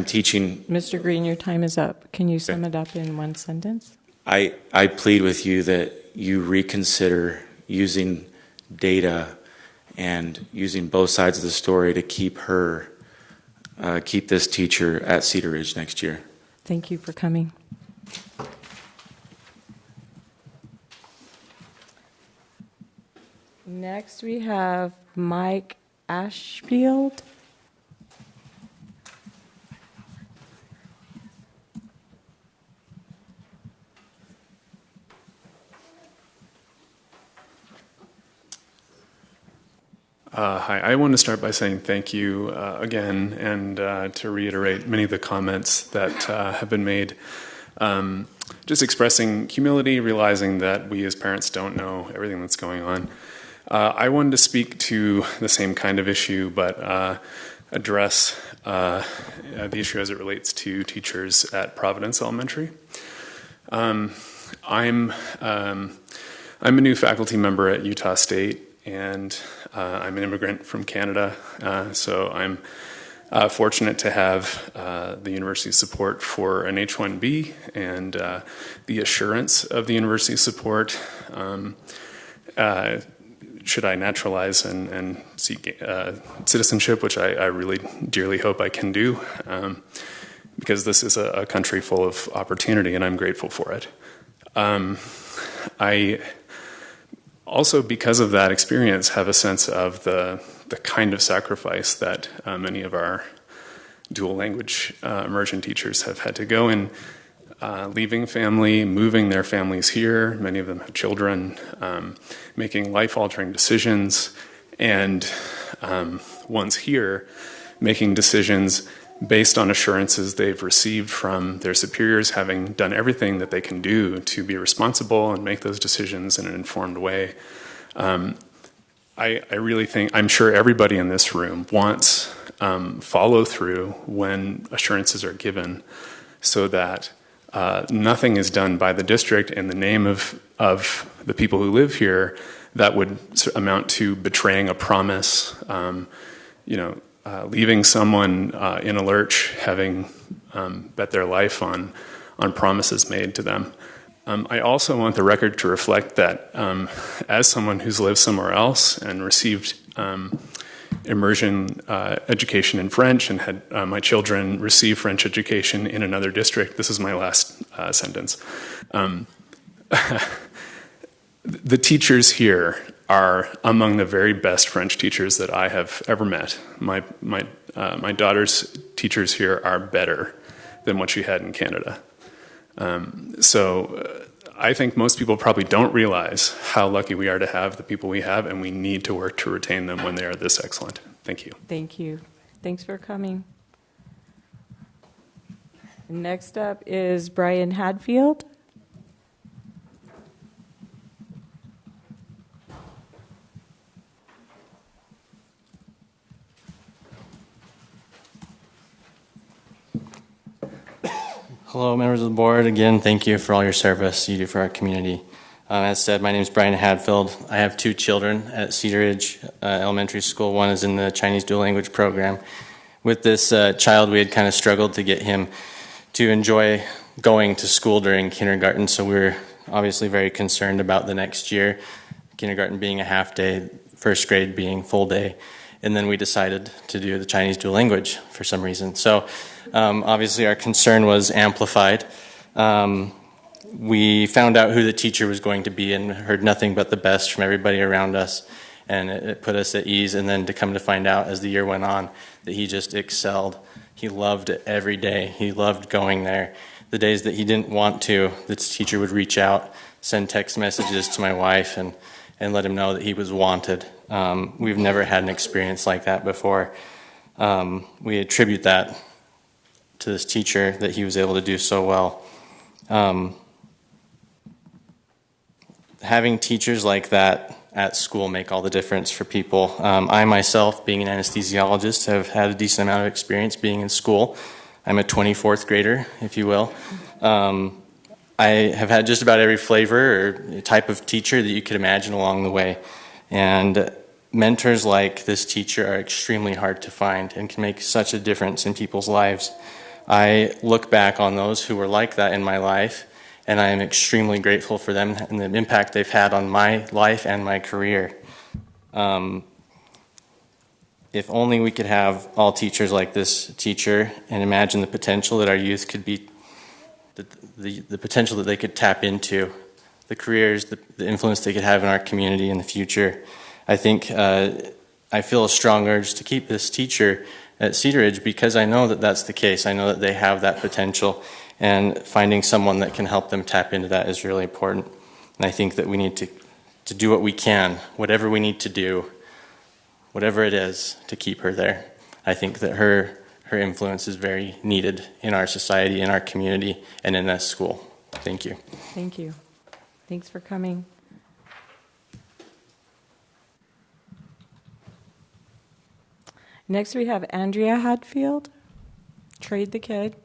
teaching. Mr. Green, your time is up. Can you sum it up in one sentence? I plead with you that you reconsider using data and using both sides of the story to keep this teacher at Cedar Ridge next year. Thank you for coming. Next, we have Mike Ashfield. Hi, I want to start by saying thank you again, and to reiterate many of the comments that have been made. Just expressing humility, realizing that we as parents don't know everything that's going on. I wanted to speak to the same kind of issue, but address the issue as it relates to teachers at Providence Elementary. I'm a new faculty member at Utah State, and I'm an immigrant from Canada, so I'm fortunate to have the university's support for an H-1B and the assurance of the university's support should I naturalize and seek citizenship, which I really dearly hope I can do, because this is a country full of opportunity, and I'm grateful for it. I also, because of that experience, have a sense of the kind of sacrifice that many of our dual language immersion teachers have had to go in, leaving family, moving their families here. Many of them have children, making life-altering decisions, and once here, making decisions based on assurances they've received from their superiors, having done everything that they can do to be responsible and make those decisions in an informed way. I really think, I'm sure everybody in this room wants follow through when assurances are given, so that nothing is done by the district in the name of the people who live here that would amount to betraying a promise, leaving someone in a lurch, having bet their life on promises made to them. I also want the record to reflect that as someone who's lived somewhere else and received immersion education in French and had my children receive French education in another district, this is my last sentence. The teachers here are among the very best French teachers that I have ever met. My daughter's teachers here are better than what she had in Canada. So I think most people probably don't realize how lucky we are to have the people we have, and we need to work to retain them when they are this excellent. Thank you. Thank you. Thanks for coming. Next up is Brian Hadfield. Hello, members of the board. Again, thank you for all your service you do for our community. As said, my name is Brian Hadfield. I have two children at Cedar Ridge Elementary School. One is in the Chinese dual language program. With this child, we had kind of struggled to get him to enjoy going to school during kindergarten, so we were obviously very concerned about the next year, kindergarten being a half day, first grade being full day, and then we decided to do the Chinese dual language for some reason. So obviously our concern was amplified. We found out who the teacher was going to be and heard nothing but the best from everybody around us, and it put us at ease. And then to come to find out as the year went on that he just excelled. He loved it every day. He loved going there. The days that he didn't want to, the teacher would reach out, send text messages to my wife, and let him know that he was wanted. We've never had an experience like that before. We attribute that to this teacher, that he was able to do so well. Having teachers like that at school make all the difference for people. I myself, being an anesthesiologist, have had a decent amount of experience being in school. I'm a 24th grader, if you will. I have had just about every flavor or type of teacher that you could imagine along the way. And mentors like this teacher are extremely hard to find and can make such a difference in people's lives. I look back on those who were like that in my life, and I am extremely grateful for them and the impact they've had on my life and my career. If only we could have all teachers like this teacher and imagine the potential that our youth could be, the potential that they could tap into, the careers, the influence they could have in our community in the future. I think I feel a strong urge to keep this teacher at Cedar Ridge because I know that that's the case. I know that they have that potential, and finding someone that can help them tap into that is really important. And I think that we need to do what we can, whatever we need to do, whatever it is, to keep her there. I think that her influence is very needed in our society, in our community, and in this school. Thank you. Thank you. Thanks for coming. Next we have Andrea Hadfield. Trade the kid.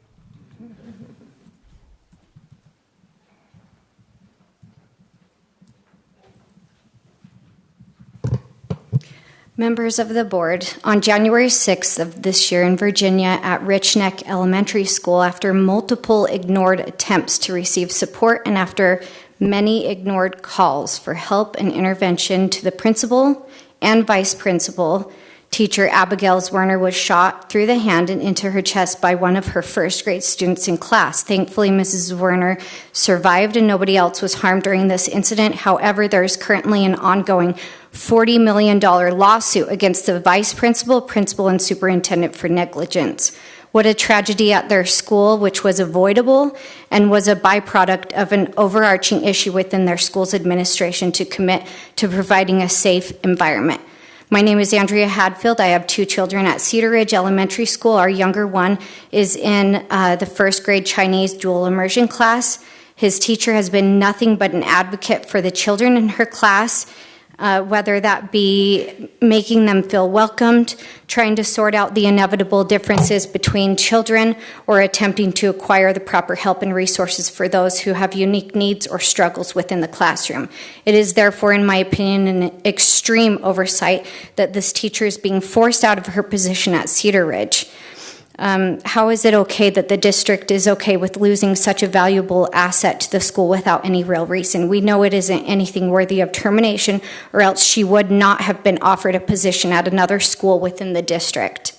Members of the board, on January 6th of this year in Virginia at Rich Neck Elementary School, after multiple ignored attempts to receive support and after many ignored calls for help and intervention to the principal and vice principal, teacher Abigail Werner was shot through the hand and into her chest by one of her first grade students in class. Thankfully, Mrs. Werner survived and nobody else was harmed during this incident. However, there is currently an ongoing $40 million lawsuit against the vice principal, principal, and superintendent for negligence. What a tragedy at their school, which was avoidable and was a byproduct of an overarching issue within their school's administration to commit to providing a safe environment. My name is Andrea Hadfield. I have 2 children at Cedar Ridge Elementary School. Our younger one is in the first grade Chinese dual immersion class. His teacher has been nothing but an advocate for the children in her class, whether that be making them feel welcomed, trying to sort out the inevitable differences between children, or attempting to acquire the proper help and resources for those who have unique needs or struggles within the classroom. It is therefore, in my opinion, an extreme oversight that this teacher is being forced out of her position at Cedar Ridge. How is it okay that the district is okay with losing such a valuable asset to the school without any real reason? We know it isn't anything worthy of termination, or else she would not have been offered a position at another school within the district.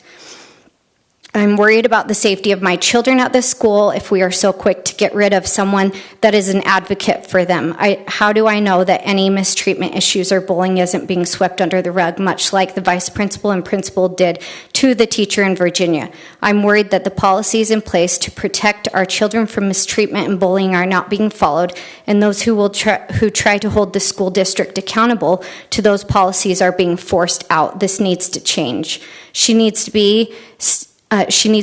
I'm worried about the safety of my children at this school if we are so quick to get rid of someone that is an advocate for them. How do I know that any mistreatment issues or bullying isn't being swept under the rug, much like the vice principal and principal did to the teacher in Virginia? I'm worried that the policies in place to protect our children from mistreatment and bullying are not being followed, and those who try to hold the school district accountable to those policies are being forced out. This needs to change. She needs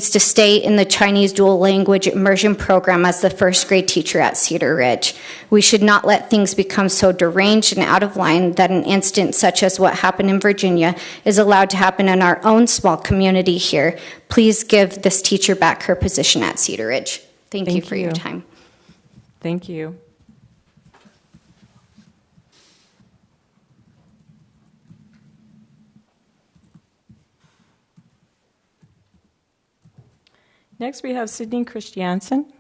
to stay in the Chinese dual language immersion program as the first grade teacher at Cedar Ridge. We should not let things become so deranged and out of line that an incident such as what happened in Virginia is allowed to happen in our own small community here. Please give this teacher back her position at Cedar Ridge. Thank you for your time. Thank you. Next, we have Sydney Christiansen.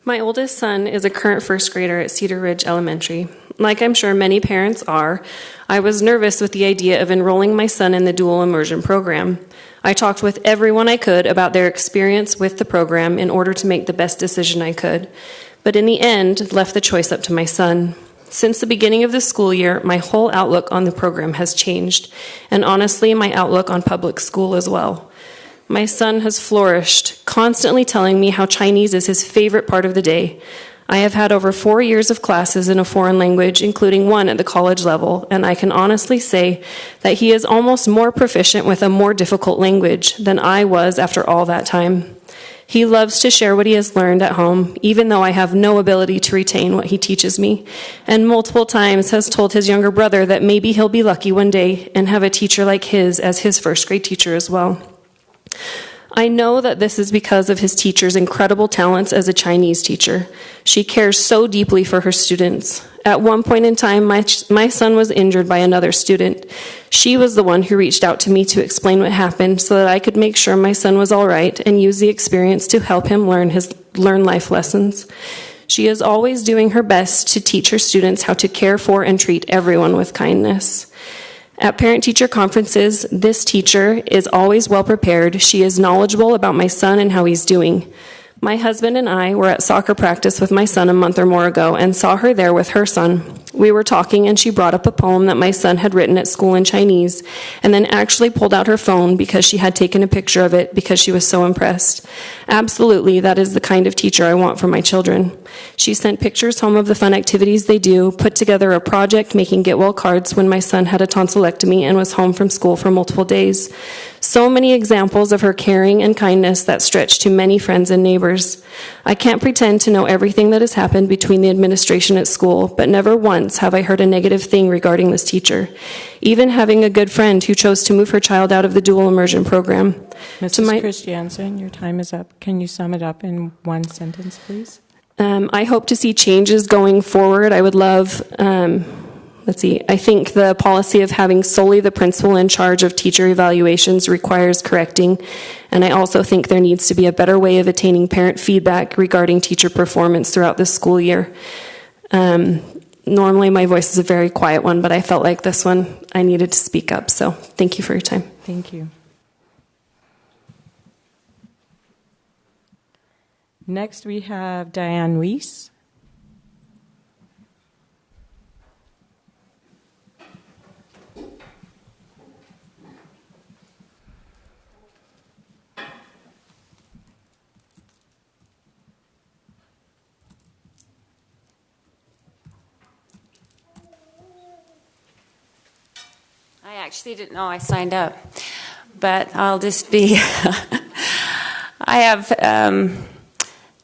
My oldest son is a current first grader at Cedar Ridge Elementary. Like I'm sure many parents are, I was nervous with the idea of enrolling my son in the dual immersion program. I talked with everyone I could about their experience with the program in order to make the best decision I could, but in the end, left the choice up to my son. Since the beginning of the school year, my whole outlook on the program has changed, and honestly, my outlook on public school as well. My son has flourished, constantly telling me how Chinese is his favorite part of the day. I have had over 4 years of classes in a foreign language, including one at the college level, and I can honestly say that he is almost more proficient with a more difficult language than I was after all that time. He loves to share what he has learned at home, even though I have no ability to retain what he teaches me, and multiple times has told his younger brother that maybe he'll be lucky one day and have a teacher like his as his first grade teacher as well. I know that this is because of his teacher's incredible talents as a Chinese teacher. She cares so deeply for her students. At one point in time, my son was injured by another student. She was the one who reached out to me to explain what happened so that I could make sure my son was all right and use the experience to help him learn life lessons. She is always doing her best to teach her students how to care for and treat everyone with kindness. At parent-teacher conferences, this teacher is always well prepared. She is knowledgeable about my son and how he's doing. My husband and I were at soccer practice with my son a month or more ago and saw her there with her son. We were talking and she brought up a poem that my son had written at school in Chinese and then actually pulled out her phone because she had taken a picture of it because she was so impressed. Absolutely, that is the kind of teacher I want for my children. She sent pictures home of the fun activities they do, put together a project making get well cards when my son had a tonsillectomy and was home from school for multiple days. So many examples of her caring and kindness that stretch to many friends and neighbors. I can't pretend to know everything that has happened between the administration at school, but never once have I heard a negative thing regarding this teacher. Even having a good friend who chose to move her child out of the dual immersion program. Mrs. Christiansen, your time is up. Can you sum it up in one sentence, please? I hope to see changes going forward. I would love, I think the policy of having solely the principal in charge of teacher evaluations requires correcting, and I also think there needs to be a better way of attaining parent feedback regarding teacher performance throughout the school year. Normally my voice is a very quiet one, but I felt like this one I needed to speak up, so thank you for your time. Thank you. Next we have Diane Weiss. I actually didn't know I signed up, but I'll just be, I have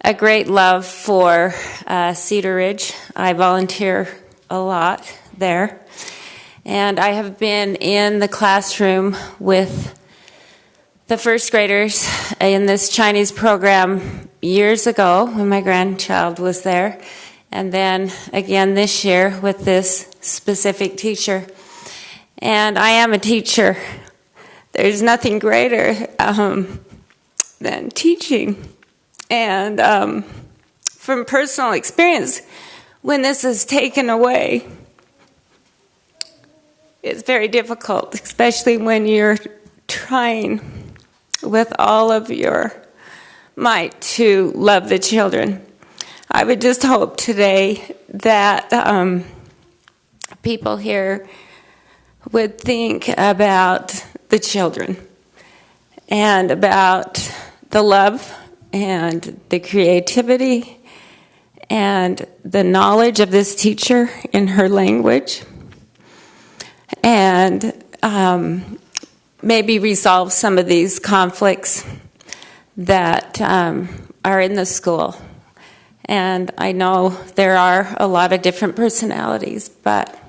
a great love for Cedar Ridge. I volunteer a lot there, and I have been in the classroom with the first graders in this Chinese program years ago when my grandchild was there, and then again this year with this specific teacher. And I am a teacher. There's nothing greater than teaching. And from personal experience, when this is taken away, it's very difficult, especially when you're trying with all of your might to love the children. I would just hope today that people here would think about the children and about the love and the creativity and the knowledge of this teacher in her language, and maybe resolve some of these conflicts that are in the school. And I know there are a lot of different personalities, but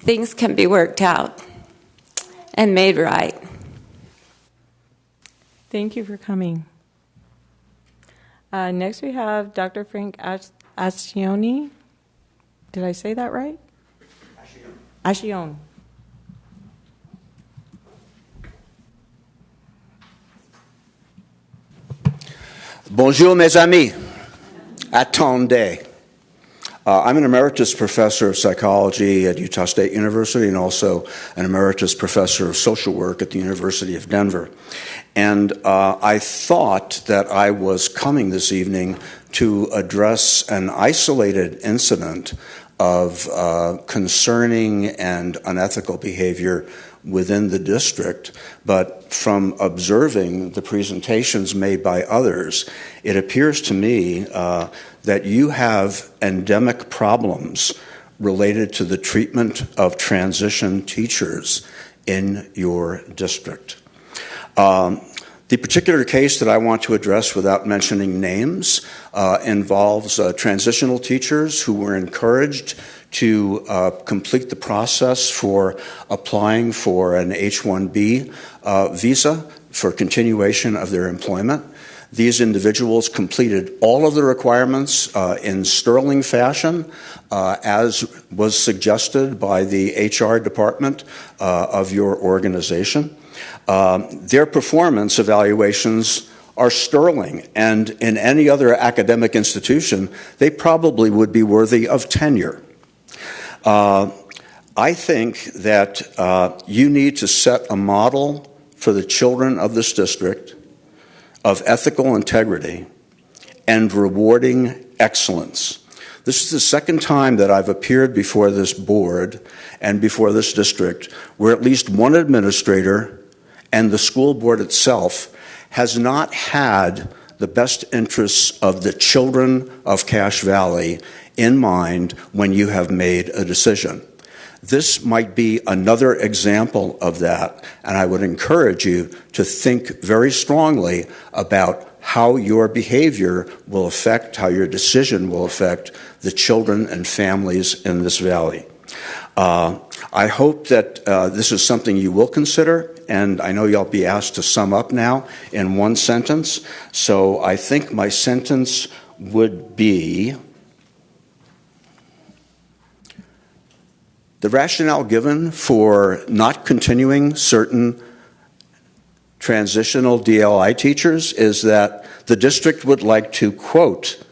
things can be worked out and made right. Thank you for coming. Next we have Dr. Frank Ascione. Did I say that right? Ascione. Bonjour mes amis. Attendez. I'm an emeritus professor of psychology at Utah State University and also an emeritus professor of social work at the University of Denver. And I thought that I was coming this evening to address an isolated incident of concerning and unethical behavior within the district, but from observing the presentations made by others, it appears to me that you have endemic problems related to the treatment of transition teachers in your district. The particular case that I want to address without mentioning names involves transitional teachers who were encouraged to complete the process for applying for an H-1B visa for continuation of their employment. These individuals completed all of the requirements in sterling fashion, as was suggested by the HR department of your organization. Their performance evaluations are sterling, and in any other academic institution, they probably would be worthy of tenure. I think that you need to set a model for the children of this district of ethical integrity and rewarding excellence. This is the second time that I've appeared before this board and before this district where at least one administrator and the school board itself has not had the best interests of the children of Cache Valley in mind when you have made a decision. This might be another example of that, and I would encourage you to think very strongly about how your behavior will affect, how your decision will affect the children and families in this valley. I hope that this is something you will consider, and I know you'll be asked to sum up now in one sentence. So I think my sentence would be, the rationale given for not continuing certain transitional DLI teachers is that the district would like to, quote,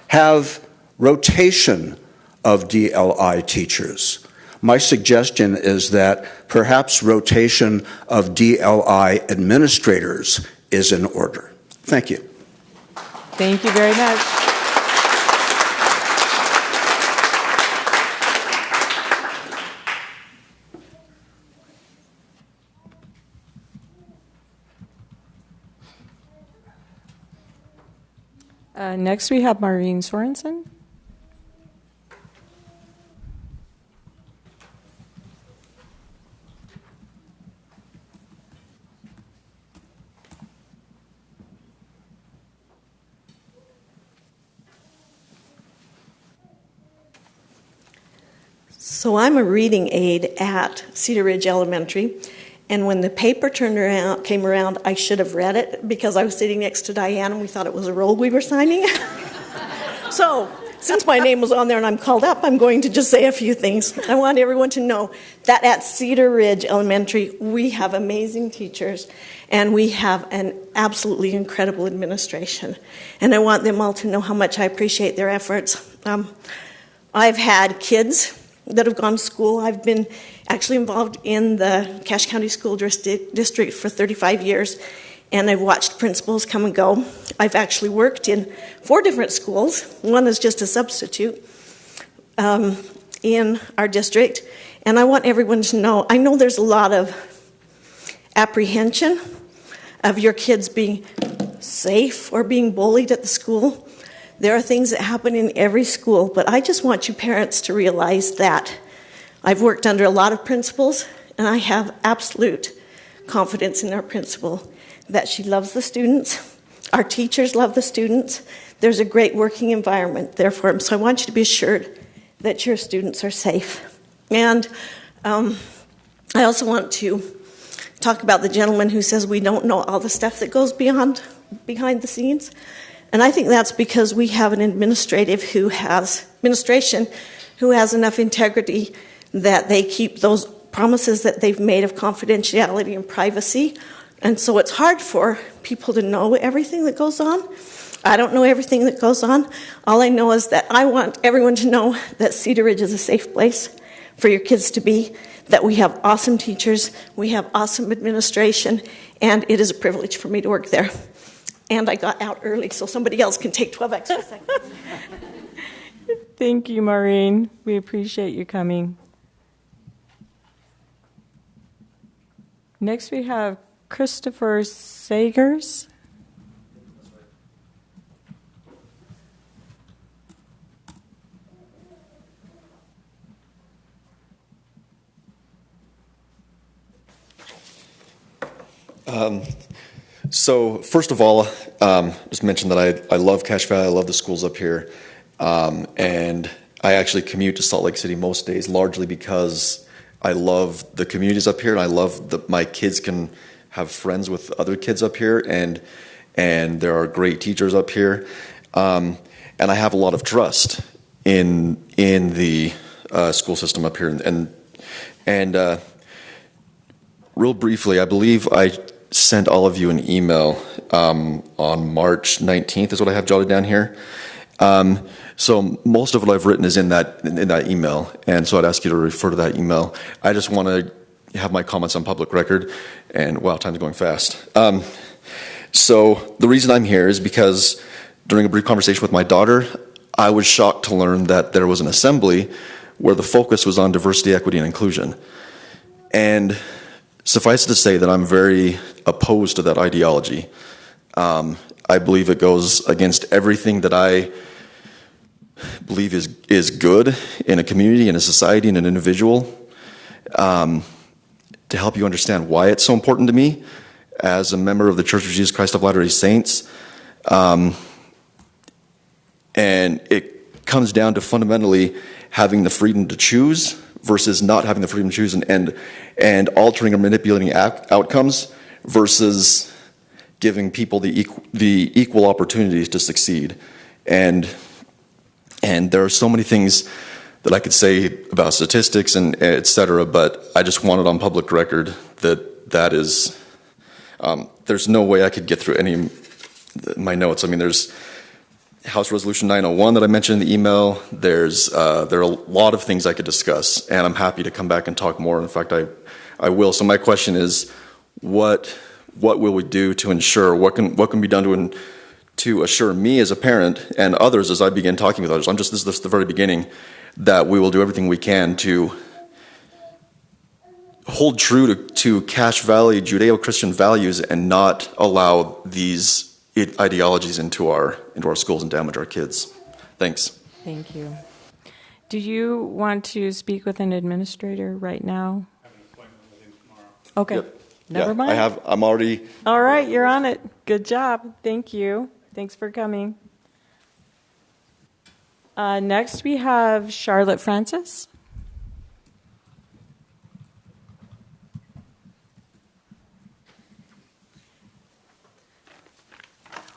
have rotation of DLI teachers. My suggestion is that perhaps rotation of DLI administrators is in order. Thank you. Thank you very much. Next, we have Maureen Sorensen. So I'm a reading aide at Cedar Ridge Elementary, and when the paper came around, I should have read it because I was sitting next to Diane and we thought it was a roll we were signing. So since my name was on there and I'm called up, I'm going to just say a few things. I want everyone to know that at Cedar Ridge Elementary, we have amazing teachers and we have an absolutely incredible administration. And I want them all to know how much I appreciate their efforts. I've had kids that have gone to school. I've been actually involved in the Cache County School District for 35 years, and I've watched principals come and go. I've actually worked in 4 different schools. One is just a substitute in our district, and I want everyone to know, I know there's a lot of apprehension of your kids being safe or being bullied at the school. There are things that happen in every school, but I just want you parents to realize that I've worked under a lot of principals, and I have absolute confidence in our principal that she loves the students. Our teachers love the students. There's a great working environment there for them, so I want you to be assured that your students are safe. And I also want to talk about the gentleman who says we don't know all the stuff that goes behind the scenes. And I think that's because we have an administration who has enough integrity that they keep those promises that they've made of confidentiality and privacy. And so it's hard for people to know everything that goes on. I don't know everything that goes on. All I know is that I want everyone to know that Cedar Ridge is a safe place for your kids to be, that we have awesome teachers, we have awesome administration, and it is a privilege for me to work there. And I got out early so somebody else can take 12 extra seconds. Thank you, Maureen. We appreciate you coming. Next, we have Christopher Sagers. So first of all, just mention that I love Cache Valley. I love the schools up here. And I actually commute to Salt Lake City most days, largely because I love the communities up here, and I love that my kids can have friends with other kids up here, and there are great teachers up here. And I have a lot of trust in the school system up here. And real briefly, I believe I sent all of you an email on March 19th is what I have jotted down here. So most of what I've written is in that email, and so I'd ask you to refer to that email. I just want to have my comments on public record, and wow, time's going fast. So the reason I'm here is because during a brief conversation with my daughter, I was shocked to learn that there was an assembly where the focus was on diversity, equity, and inclusion. And suffice it to say that I'm very opposed to that ideology. I believe it goes against everything that I believe is good in a community, in a society, in an individual. To help you understand why it's so important to me as a member of the Church of Jesus Christ of Latter-day Saints, and it comes down to fundamentally having the freedom to choose versus not having the freedom to choose, and altering or manipulating outcomes versus giving people the equal opportunities to succeed. And there are so many things that I could say about statistics and et cetera, but I just want it on public record that is, there's no way I could get through any of my notes. I mean, there's House Resolution 901 that I mentioned in the email. There are a lot of things I could discuss, and I'm happy to come back and talk more. In fact, I will. So my question is, what will we do to ensure, what can be done to assure me as a parent and others as I begin talking with others, this is the very beginning, that we will do everything we can to hold true to Cache Valley Judeo-Christian values and not allow these ideologies into our schools and damage our kids. Thanks. Thank you. Do you want to speak with an administrator right now? I have an appointment with him tomorrow. Okay. Yep. Never mind. I'm already... All right, you're on it. Good job. Thank you. Thanks for coming. Next, we have Charlotte Francis.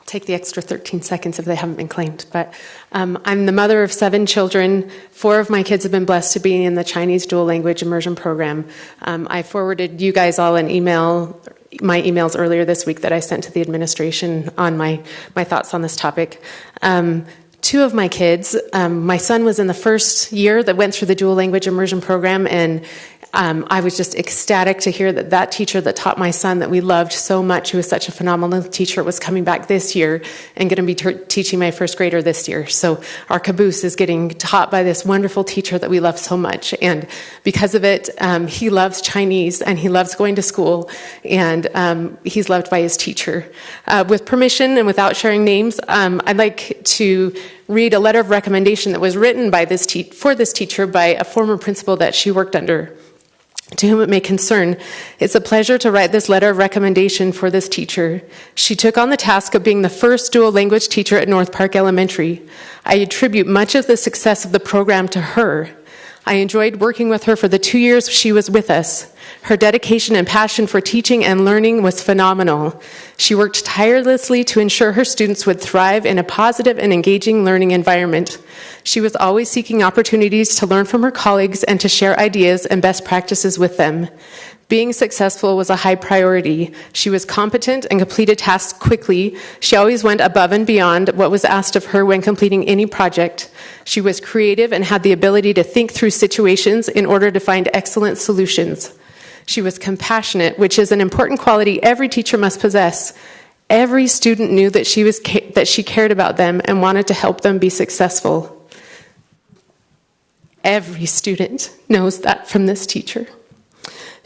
Take the extra 13 seconds if they haven't been claimed. But I'm the mother of 7 children. 4 of my kids have been blessed to be in the Chinese dual language immersion program. I forwarded you guys all an email, my emails earlier this week that I sent to the administration on my thoughts on this topic. 2 of my kids, my son was in the first year that went through the dual language immersion program, and I was just ecstatic to hear that teacher that taught my son that we loved so much, who was such a phenomenal teacher, was coming back this year and going to be teaching my first grader this year. So our caboose is getting taught by this wonderful teacher that we love so much. And because of it, he loves Chinese and he loves going to school, and he's loved by his teacher. With permission and without sharing names, I'd like to read a letter of recommendation that was written by for this teacher by a former principal that she worked under. To whom it may concern, it's a pleasure to write this letter of recommendation for this teacher. She took on the task of being the first dual language teacher at North Park Elementary. I attribute much of the success of the program to her. I enjoyed working with her for the 2 years she was with us. Her dedication and passion for teaching and learning was phenomenal. She worked tirelessly to ensure her students would thrive in a positive and engaging learning environment. She was always seeking opportunities to learn from her colleagues and to share ideas and best practices with them. Being successful was a high priority. She was competent and completed tasks quickly. She always went above and beyond what was asked of her when completing any project. She was creative and had the ability to think through situations in order to find excellent solutions. She was compassionate, which is an important quality every teacher must possess. Every student knew that she cared about them and wanted to help them be successful. Every student knows that from this teacher.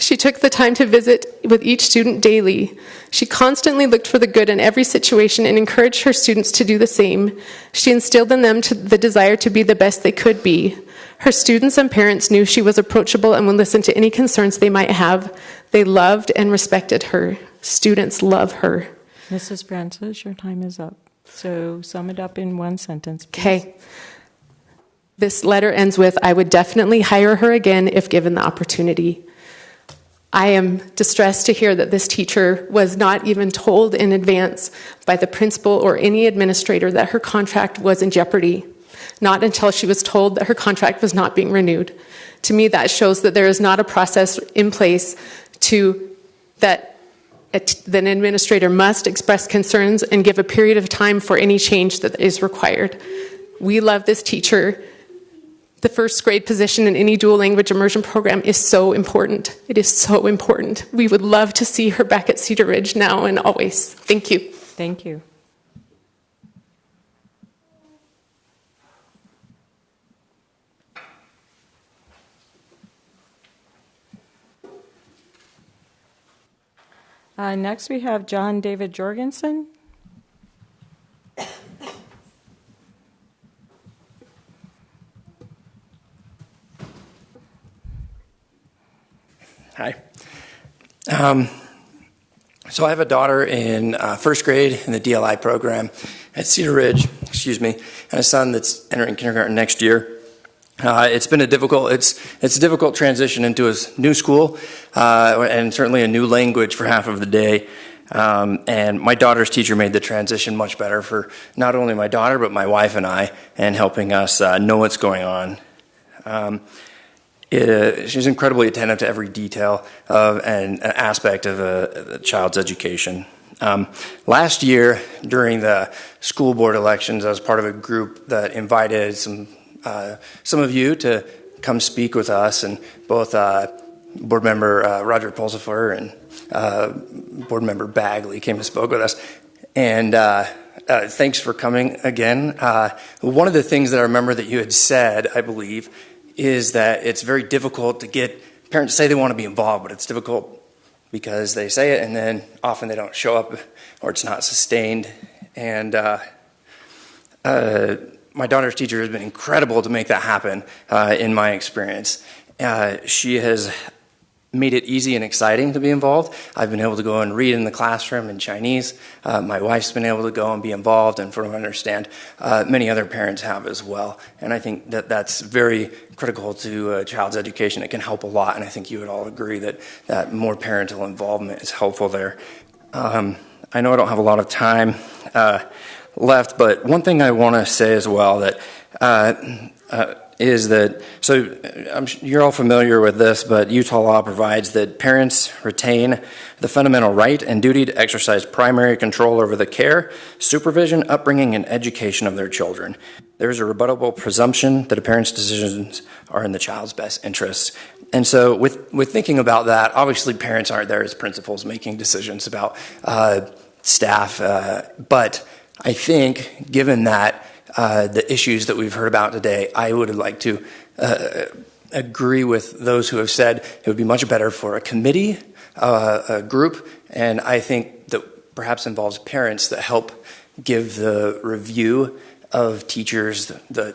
She took the time to visit with each student daily. She constantly looked for the good in every situation and encouraged her students to do the same. She instilled in them the desire to be the best they could be. Her students and parents knew she was approachable and would listen to any concerns they might have. They loved and respected her. Students love her. Mrs. Francis, your time is up. So sum it up in one sentence, please. Okay. This letter ends with, I would definitely hire her again if given the opportunity. I am distressed to hear that this teacher was not even told in advance by the principal or any administrator that her contract was in jeopardy, not until she was told that her contract was not being renewed. To me, that shows that there is not a process in place that an administrator must express concerns and give a period of time for any change that is required. We love this teacher. The first grade position in any dual language immersion program is so important. It is so important. We would love to see her back at Cedar Ridge now and always. Thank you. Thank you. Next we have John David Jorgensen. Hi. So I have a daughter in first grade in the DLI program at Cedar Ridge, and a son that's entering kindergarten next year. It's been a difficult transition into a new school, and certainly a new language for half of the day. And my daughter's teacher made the transition much better for not only my daughter, but my wife and I, and helping us know what's going on. She's incredibly attentive to every detail of an aspect of a child's education. Last year, during the school board elections, I was part of a group that invited some of you to come speak with us, and both board member Roger Pulsifer and board member Bagley came and spoke with us. And thanks for coming again. One of the things that I remember that you had said, I believe, is that it's very difficult to get parents to say they want to be involved, but it's difficult because they say it and then often they don't show up or it's not sustained. And my daughter's teacher has been incredible to make that happen in my experience. She has made it easy and exciting to be involved. I've been able to go and read in the classroom in Chinese. My wife's been able to go and be involved, and from what I understand, many other parents have as well. And I think that that's very critical to a child's education. It can help a lot, and I think you would all agree that more parental involvement is helpful there. I know I don't have a lot of time left, but one thing I want to say as well is that, so you're all familiar with this, but Utah law provides that parents retain the fundamental right and duty to exercise primary control over the care, supervision, upbringing, and education of their children. There is a rebuttable presumption that a parent's decisions are in the child's best interests. And so with thinking about that, obviously parents aren't there as principals making decisions about staff, but I think given that the issues that we've heard about today, I would like to agree with those who have said it would be much better for a committee, a group, and I think that perhaps involves parents that help give the review of teachers that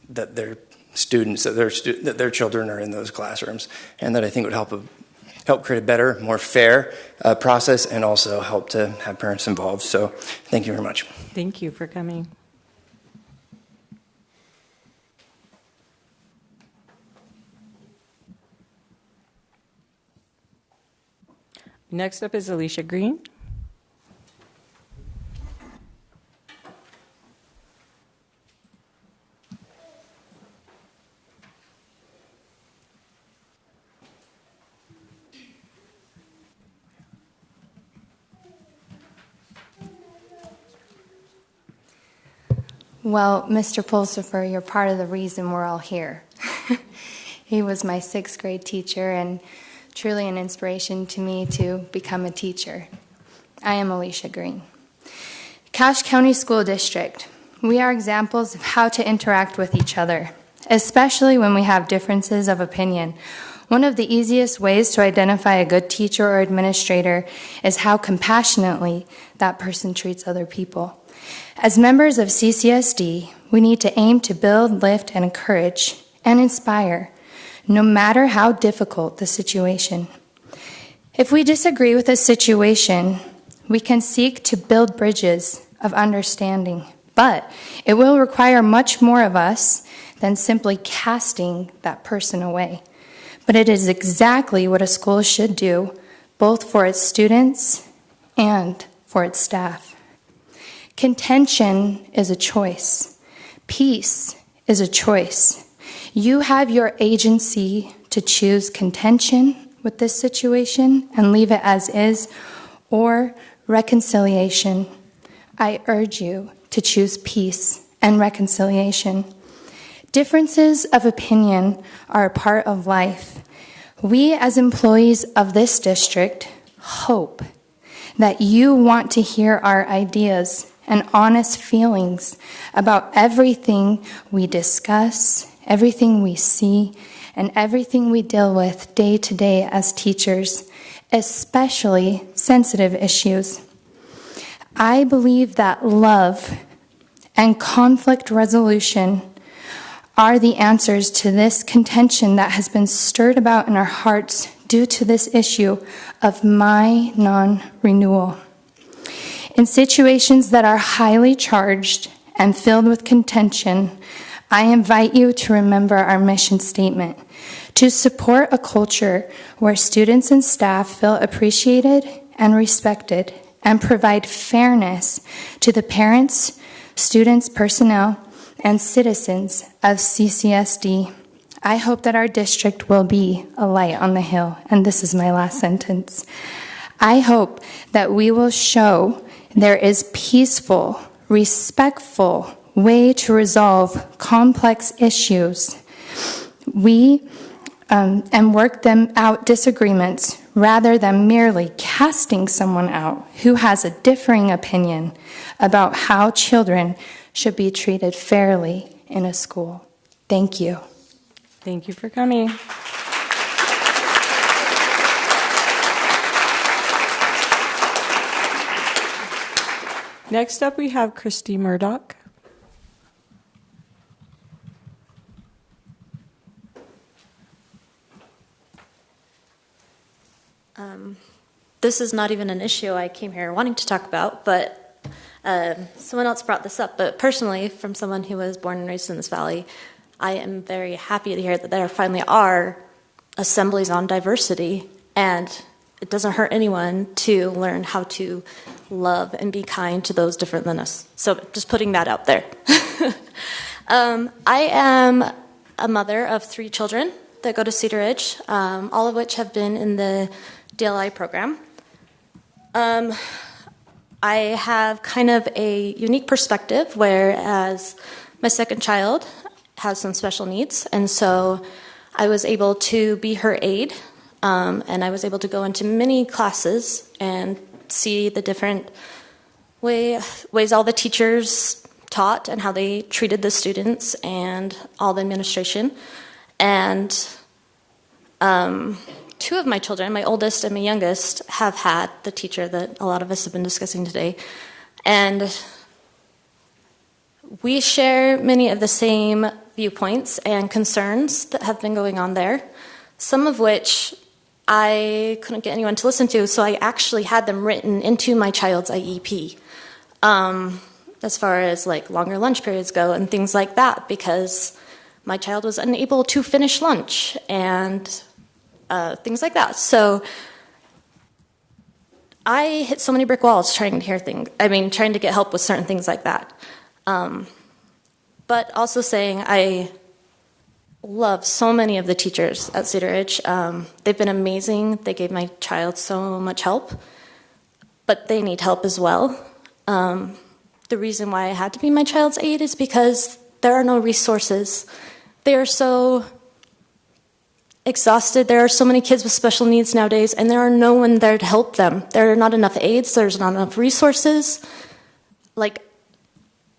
their students, that their children are in those classrooms, and that I think would help create a better, more fair process, and also help to have parents involved. So thank you very much. Thank you for coming. Next up is Alicia Green. Well, Mr. Pulsifer, you're part of the reason we're all here. He was my 6th grade teacher and truly an inspiration to me to become a teacher. I am Alicia Green. Cache County School District. We are examples of how to interact with each other, especially when we have differences of opinion. One of the easiest ways to identify a good teacher or administrator is how compassionately that person treats other people. As members of CCSD, we need to aim to build, lift, and encourage and inspire, no matter how difficult the situation. If we disagree with a situation, we can seek to build bridges of understanding, but it will require much more of us than simply casting that person away. But it is exactly what a school should do, both for its students and for its staff. Contention is a choice. Peace is a choice. You have your agency to choose contention with this situation and leave it as is, or reconciliation. I urge you to choose peace and reconciliation. Differences of opinion are a part of life. We, as employees of this district, hope that you want to hear our ideas and honest feelings about everything we discuss, everything we see, and everything we deal with day to day as teachers, especially sensitive issues. I believe that love and conflict resolution are the answers to this contention that has been stirred about in our hearts due to this issue of my non-renewal. In situations that are highly charged and filled with contention, I invite you to remember our mission statement: to support a culture where students and staff feel appreciated and respected, and provide fairness to the parents, students, personnel, and citizens of CCSD. I hope that our district will be a light on the hill. And this is my last sentence. I hope that we will show there is peaceful, respectful way to resolve complex issues. And work them out disagreements rather than merely casting someone out who has a differing opinion about how children should be treated fairly in a school. Thank you. Thank you for coming. Next up, we have Christy Murdoch. This is not even an issue I came here wanting to talk about, but someone else brought this up. But personally, from someone who was born and raised in this valley, I am very happy to hear that there finally are assemblies on diversity, and it doesn't hurt anyone to learn how to love and be kind to those different than us. So just putting that out there. I am a mother of 3 children that go to Cedar Ridge, all of which have been in the DLI program. I have kind of a unique perspective, whereas my second child has some special needs, and so I was able to be her aide, and I was able to go into many classes and see the different ways all the teachers taught and how they treated the students and all the administration. And 2 of my children, my oldest and my youngest, have had the teacher that a lot of us have been discussing today. And we share many of the same viewpoints and concerns that have been going on there, some of which I couldn't get anyone to listen to, so I actually had them written into my child's IEP, as far as like longer lunch periods go and things like that, because my child was unable to finish lunch and things like that. So I hit so many brick walls trying to get help with certain things like that. But also saying I love so many of the teachers at Cedar Ridge. They've been amazing. They gave my child so much help, but they need help as well. The reason why I had to be my child's aide is because there are no resources. They are so exhausted. There are so many kids with special needs nowadays, and there are no one there to help them. There are not enough aides. There's not enough resources. Like,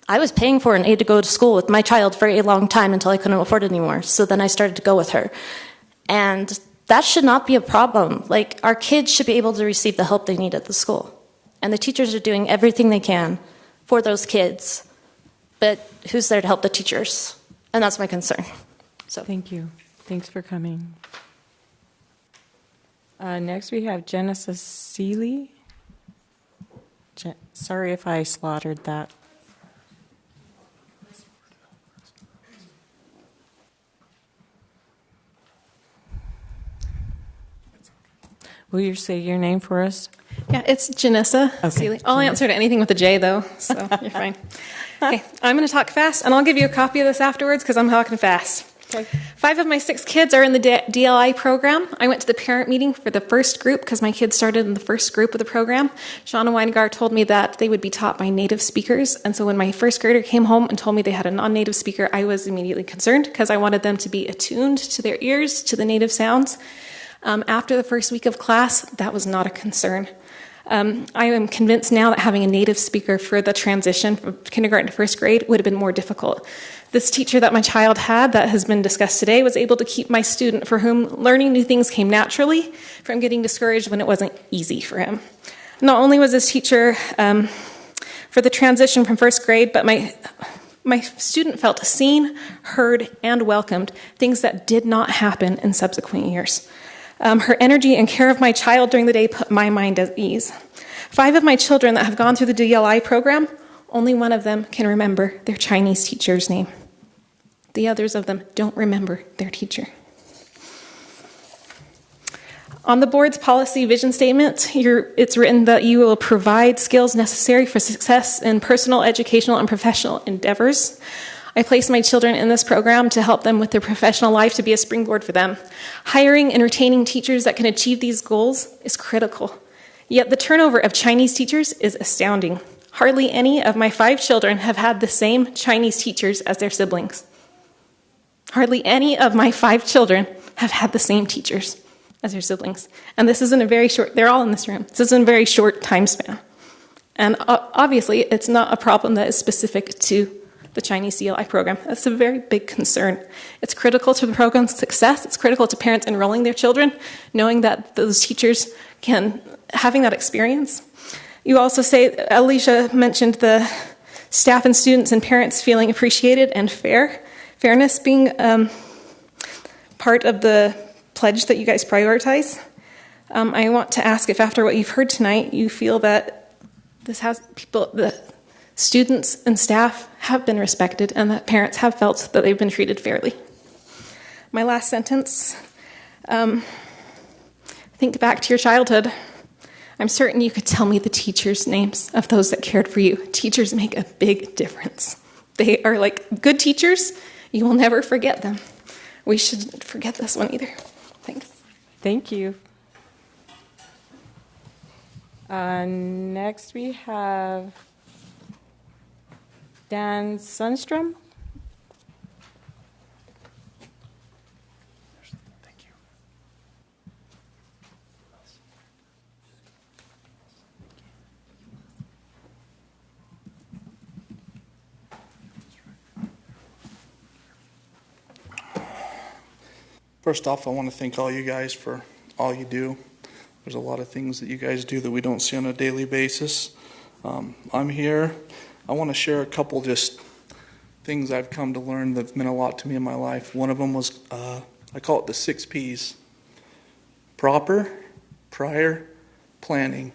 I was paying for an aide to go to school with my child for a long time until I couldn't afford it anymore. So then I started to go with her. And that should not be a problem. Like, our kids should be able to receive the help they need at the school. And the teachers are doing everything they can for those kids. But who's there to help the teachers? And that's my concern. So thank you. Thanks for coming. Next we have Genesis Seeley. Sorry if I slaughtered that. Will you say your name for us? Yeah, it's Janessa Seeley. I'll answer to anything with a J, though, so you're fine. Okay, I'm going to talk fast, and I'll give you a copy of this afterwards because I'm talking fast. Okay. 5 of my 6 kids are in the DLI program. I went to the parent meeting for the first group because my kids started in the first group of the program. Shauna Weinegar told me that they would be taught by native speakers, and so when my first grader came home and told me they had a non-native speaker, I was immediately concerned because I wanted them to be attuned to their ears, to the native sounds. After the first week of class, that was not a concern. I am convinced now that having a native speaker for the transition from kindergarten to first grade would have been more difficult. This teacher that my child had that has been discussed today was able to keep my student, for whom learning new things came naturally, from getting discouraged when it wasn't easy for him. Not only was this teacher for the transition from first grade, but my student felt seen, heard, and welcomed, things that did not happen in subsequent years. Her energy and care of my child during the day put my mind at ease. 5 of my children that have gone through the DLI program, only one of them can remember their Chinese teacher's name. The others of them don't remember their teacher. On the board's policy vision statement, it's written that you will provide skills necessary for success in personal, educational, and professional endeavors. I place my children in this program to help them with their professional life, to be a springboard for them. Hiring and retaining teachers that can achieve these goals is critical. Yet the turnover of Chinese teachers is astounding. Hardly any of my 5 children have had the same Chinese teachers as their siblings. Hardly any of my 5 children have had the same teachers as their siblings. And this is in a very short, they're all in this room. This is in a very short time span. And obviously, it's not a problem that is specific to the Chinese DLI program. That's a very big concern. It's critical to the program's success. It's critical to parents enrolling their children, knowing that those teachers having that experience. You also say, Alicia mentioned the staff and students and parents feeling appreciated and fairness being part of the pledge that you guys prioritize. I want to ask if after what you've heard tonight, you feel that the students and staff have been respected and that parents have felt that they've been treated fairly. My last sentence, think back to your childhood. I'm certain you could tell me the teachers' names of those that cared for you. Teachers make a big difference. They are like good teachers. You will never forget them. We shouldn't forget this one either. Thanks. Thank you. Next we have Dan Sundstrom. First off, I want to thank all you guys for all you do. There's a lot of things that you guys do that we don't see on a daily basis. I'm here. I want to share a couple just things I've come to learn that meant a lot to me in my life. One of them was, I call it the 6 Ps. Proper, prior, planning,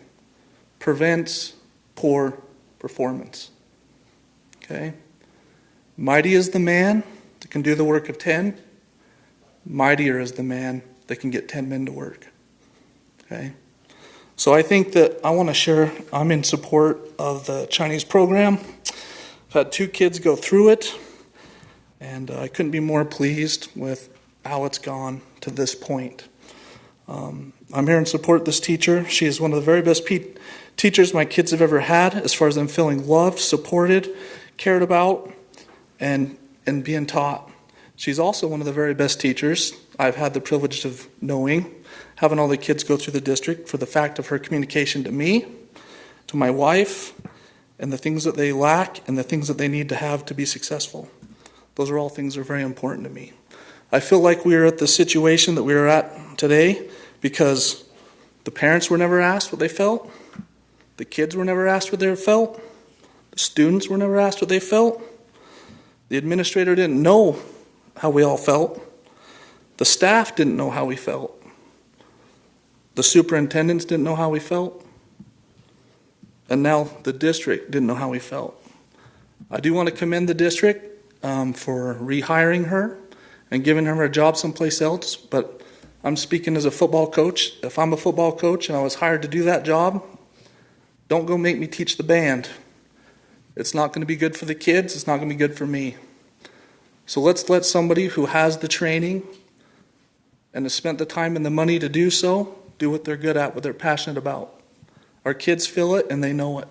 prevents poor performance. Okay? Mighty is the man that can do the work of 10. Mightier is the man that can get 10 men to work. Okay? So I think that I want to share, I'm in support of the Chinese program. I've had 2 kids go through it, and I couldn't be more pleased with how it's gone to this point. I'm here in support of this teacher. She is one of the very best teachers my kids have ever had, as far as them feeling loved, supported, cared about, and being taught. She's also one of the very best teachers I've had the privilege of knowing, having all the kids go through the district, for the fact of her communication to me, to my wife, and the things that they lack and the things that they need to have to be successful. Those are all things that are very important to me. I feel like we are at the situation that we are at today because the parents were never asked what they felt, the kids were never asked what they felt, the students were never asked what they felt, the administrator didn't know how we all felt, the staff didn't know how we felt, the superintendents didn't know how we felt, and now the district didn't know how we felt. I do want to commend the district for rehiring her and giving her a job someplace else, but I'm speaking as a football coach. If I'm a football coach and I was hired to do that job, don't go make me teach the band. It's not going to be good for the kids. It's not going to be good for me. So let's let somebody who has the training and has spent the time and the money to do so, do what they're good at, what they're passionate about. Our kids feel it and they know it.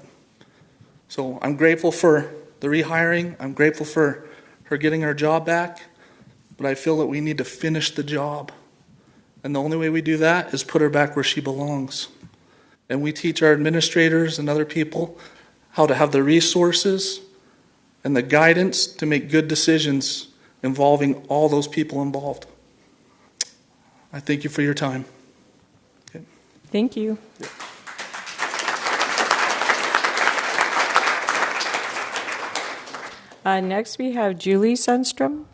So I'm grateful for the rehiring. I'm grateful for her getting her job back. But I feel that we need to finish the job. And the only way we do that is put her back where she belongs. And we teach our administrators and other people how to have the resources and the guidance to make good decisions involving all those people involved. I thank you for your time. Okay. Thank you. Next we have Julie Sundstrom.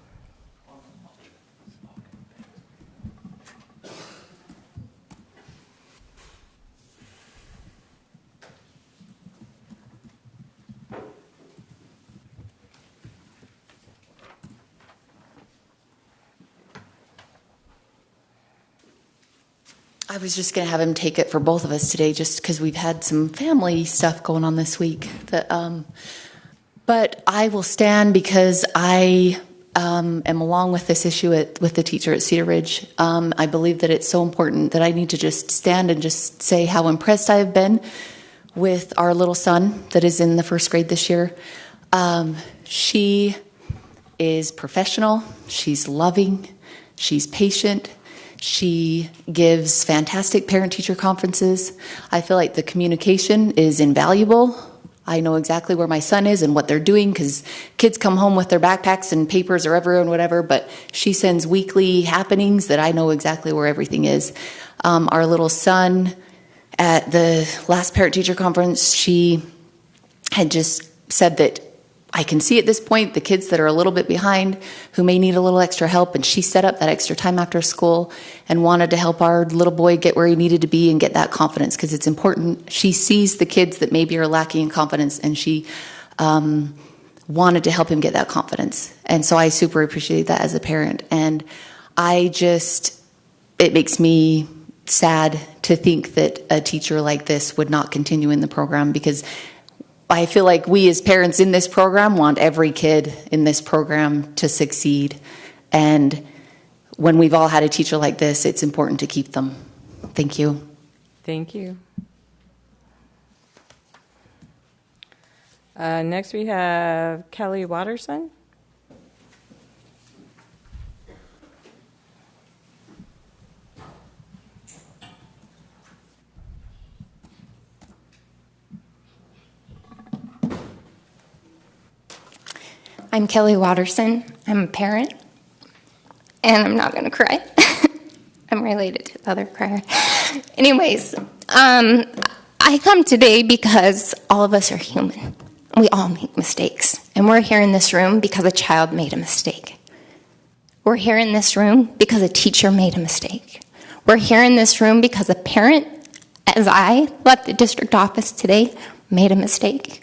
I was just going to have him take it for both of us today just because we've had some family stuff going on this week. But I will stand because I am along with this issue with the teacher at Cedar Ridge. I believe that it's so important that I need to just stand and just say how impressed I have been with our little son that is in the first grade this year. She is professional. She's loving. She's patient. She gives fantastic parent-teacher conferences. I feel like the communication is invaluable. I know exactly where my son is and what they're doing because kids come home with their backpacks and papers or everywhere and whatever, but she sends weekly happenings that I know exactly where everything is. Our little son, at the last parent-teacher conference, she had just said that I can see at this point the kids that are a little bit behind who may need a little extra help, and she set up that extra time after school and wanted to help our little boy get where he needed to be and get that confidence because it's important. She sees the kids that maybe are lacking in confidence, and she wanted to help him get that confidence. And so I super appreciate that as a parent. And it makes me sad to think that a teacher like this would not continue in the program because I feel like we as parents in this program want every kid in this program to succeed. And when we've all had a teacher like this, it's important to keep them. Thank you. Thank you. Next we have Kelly Watterson. I'm Kelly Watterson. I'm a parent, and I'm not going to cry. I'm related to the other crier. Anyways, I come today because all of us are human. We all make mistakes, and we're here in this room because a child made a mistake. We're here in this room because a teacher made a mistake. We're here in this room because a parent, as I left the district office today, made a mistake.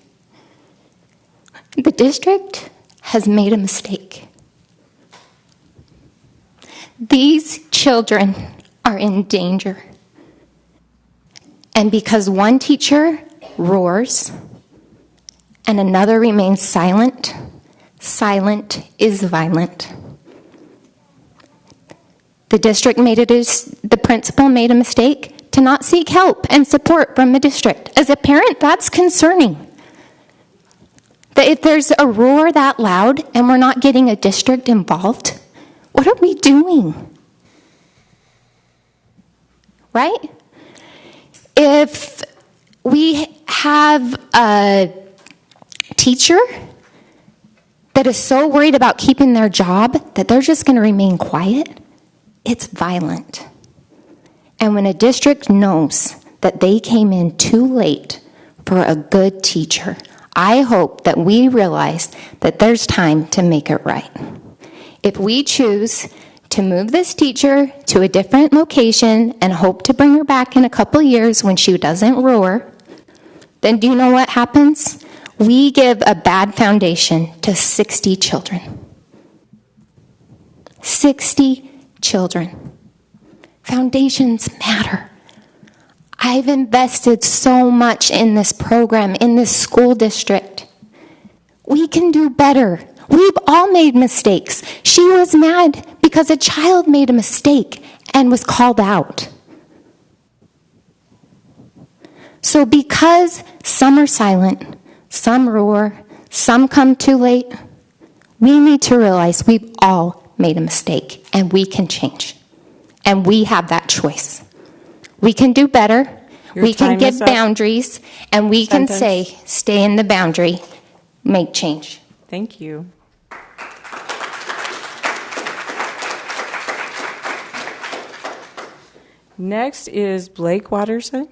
The district has made a mistake. These children are in danger. And because one teacher roars and another remains silent, silent is violent. The principal made a mistake to not seek help and support from the district. As a parent, that's concerning. That if there's a roar that loud and we're not getting a district involved, what are we doing? Right? If we have a teacher that is so worried about keeping their job that they're just going to remain quiet, it's violent. And when a district knows that they came in too late for a good teacher, I hope that we realize that there's time to make it right. If we choose to move this teacher to a different location and hope to bring her back in a couple years when she doesn't roar, then do you know what happens? We give a bad foundation to 60 children. 60 children. Foundations matter. I've invested so much in this program, in this school district. We can do better. We've all made mistakes. She was mad because a child made a mistake and was called out. So because some are silent, some roar, some come too late, we need to realize we've all made a mistake and we can change. And we have that choice. We can do better. We can give boundaries, and we can say, stay in the boundary, make change. Thank you. Next is Blake Watterson.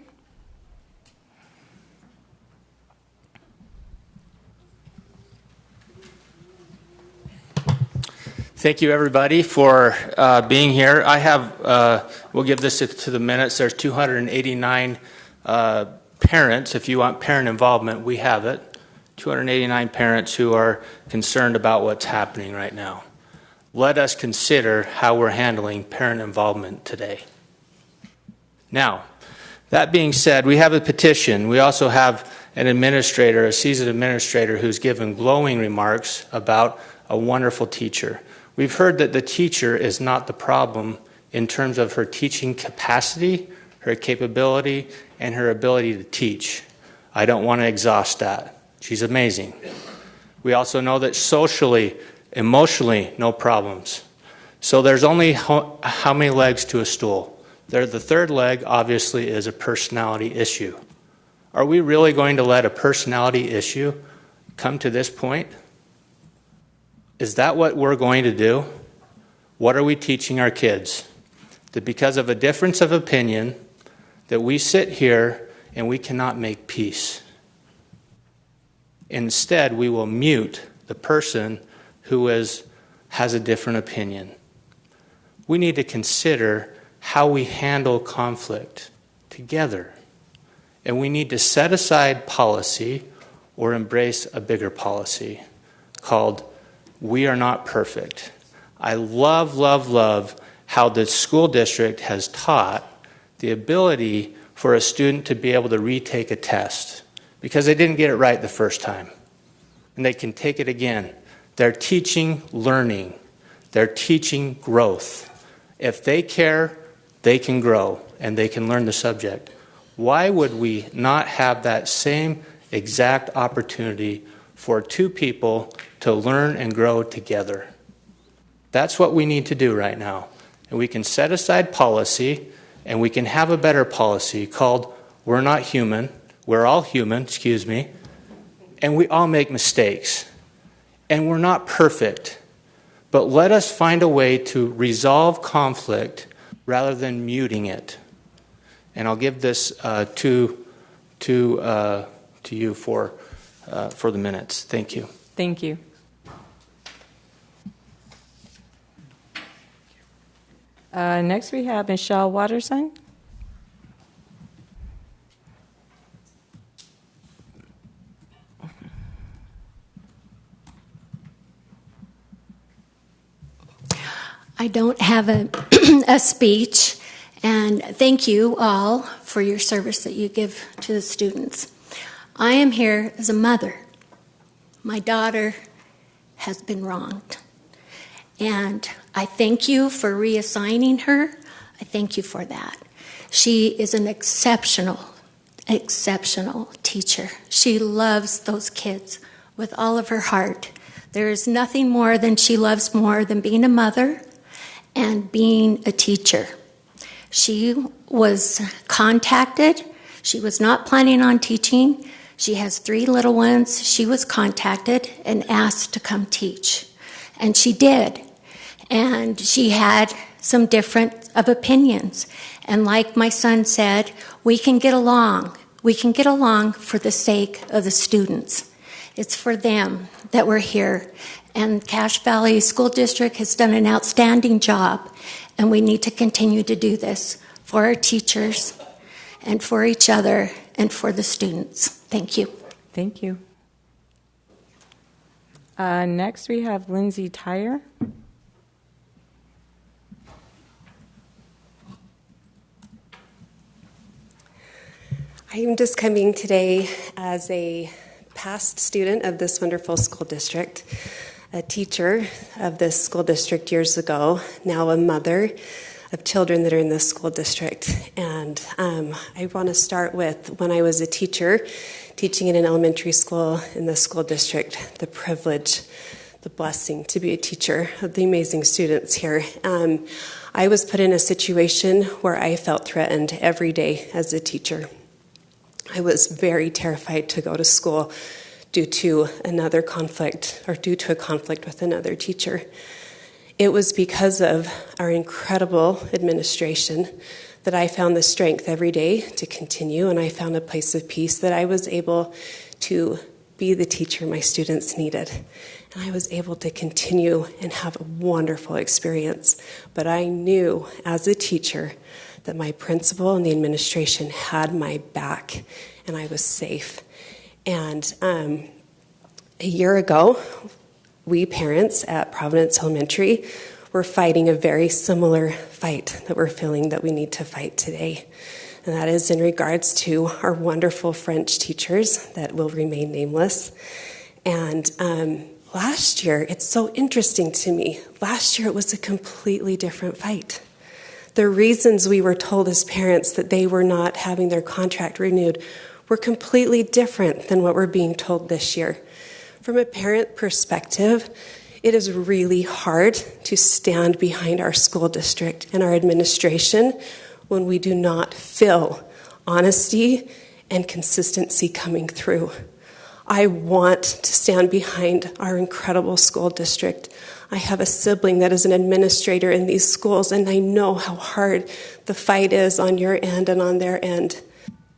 Thank you, everybody, for being here. I have, we'll give this to the minutes. There's 289 parents. If you want parent involvement, we have it. 289 parents who are concerned about what's happening right now. Let us consider how we're handling parent involvement today. Now, that being said, we have a petition. We also have an administrator, a seasoned administrator, who's given glowing remarks about a wonderful teacher. We've heard that the teacher is not the problem in terms of her teaching capacity, her capability, and her ability to teach. I don't want to exhaust that. She's amazing. We also know that socially, emotionally, no problems. So there's only how many legs to a stool? The third leg, obviously, is a personality issue. Are we really going to let a personality issue come to this point? Is that what we're going to do? What are we teaching our kids? That because of a difference of opinion, that we sit here and we cannot make peace. Instead, we will mute the person who has a different opinion. We need to consider how we handle conflict together. And we need to set aside policy or embrace a bigger policy called we are not perfect. I love, love, love how the school district has taught the ability for a student to be able to retake a test because they didn't get it right the first time. And they can take it again. They're teaching learning. They're teaching growth. If they care, they can grow and they can learn the subject. Why would we not have that same exact opportunity for two people to learn and grow together? That's what we need to do right now. And we can set aside policy, and we can have a better policy called we're not human, we're all human, and we all make mistakes. And we're not perfect. But let us find a way to resolve conflict rather than muting it. And I'll give this to you for the minutes. Thank you. Thank you. Next we have Michelle Watterson. I don't have a speech, and thank you all for for your service that you give to the students. I am here as a mother. My daughter has been wronged. And I thank you for reassigning her. I thank you for that. She is an exceptional teacher. She loves those kids with all of her heart. There is nothing more than she loves more than being a mother and being a teacher. She was contacted. She was not planning on teaching. She has 3 little ones. She was contacted and asked to come teach. And she did. And she had some different of opinions. And like my son said, we can get along. We can get along for the sake of the students. It's for them that we're here. And Cache Valley School District has done an outstanding job. And we need to continue to do this for our teachers and for each other and for the students. Thank you. Thank you. Next, we have Lindsay Tyre. I am just coming today as a past student of this wonderful school district, a teacher of this school district years ago, now a mother of children that are in this school district. And I want to start with when I was a teacher, teaching in an elementary school in this school district, the privilege, the blessing to be a teacher of the amazing students here. I was put in a situation where I felt threatened every day as a teacher. I was very terrified to go to school due to another conflict or due to a conflict with another teacher. It was because of our incredible administration that I found the strength every day to continue, and I found a place of peace that I was able to be the teacher my students needed. And I was able to continue and have a wonderful experience. But I knew as a teacher that my principal and the administration had my back, and I was safe. And a year ago, we parents at Providence Elementary were fighting a very similar fight that we're feeling that we need to fight today. And that is in regards to our wonderful French teachers that will remain nameless. And last year, it's so interesting to me, last year it was a completely different fight. The reasons we were told as parents that they were not having their contract renewed were completely different than what we're being told this year. From a parent perspective, it is really hard to stand behind our school district and our administration when we do not feel honesty and consistency coming through. I want to stand behind our incredible school district. I have a sibling that is an administrator in these schools, and I know how hard the fight is on your end and on their end.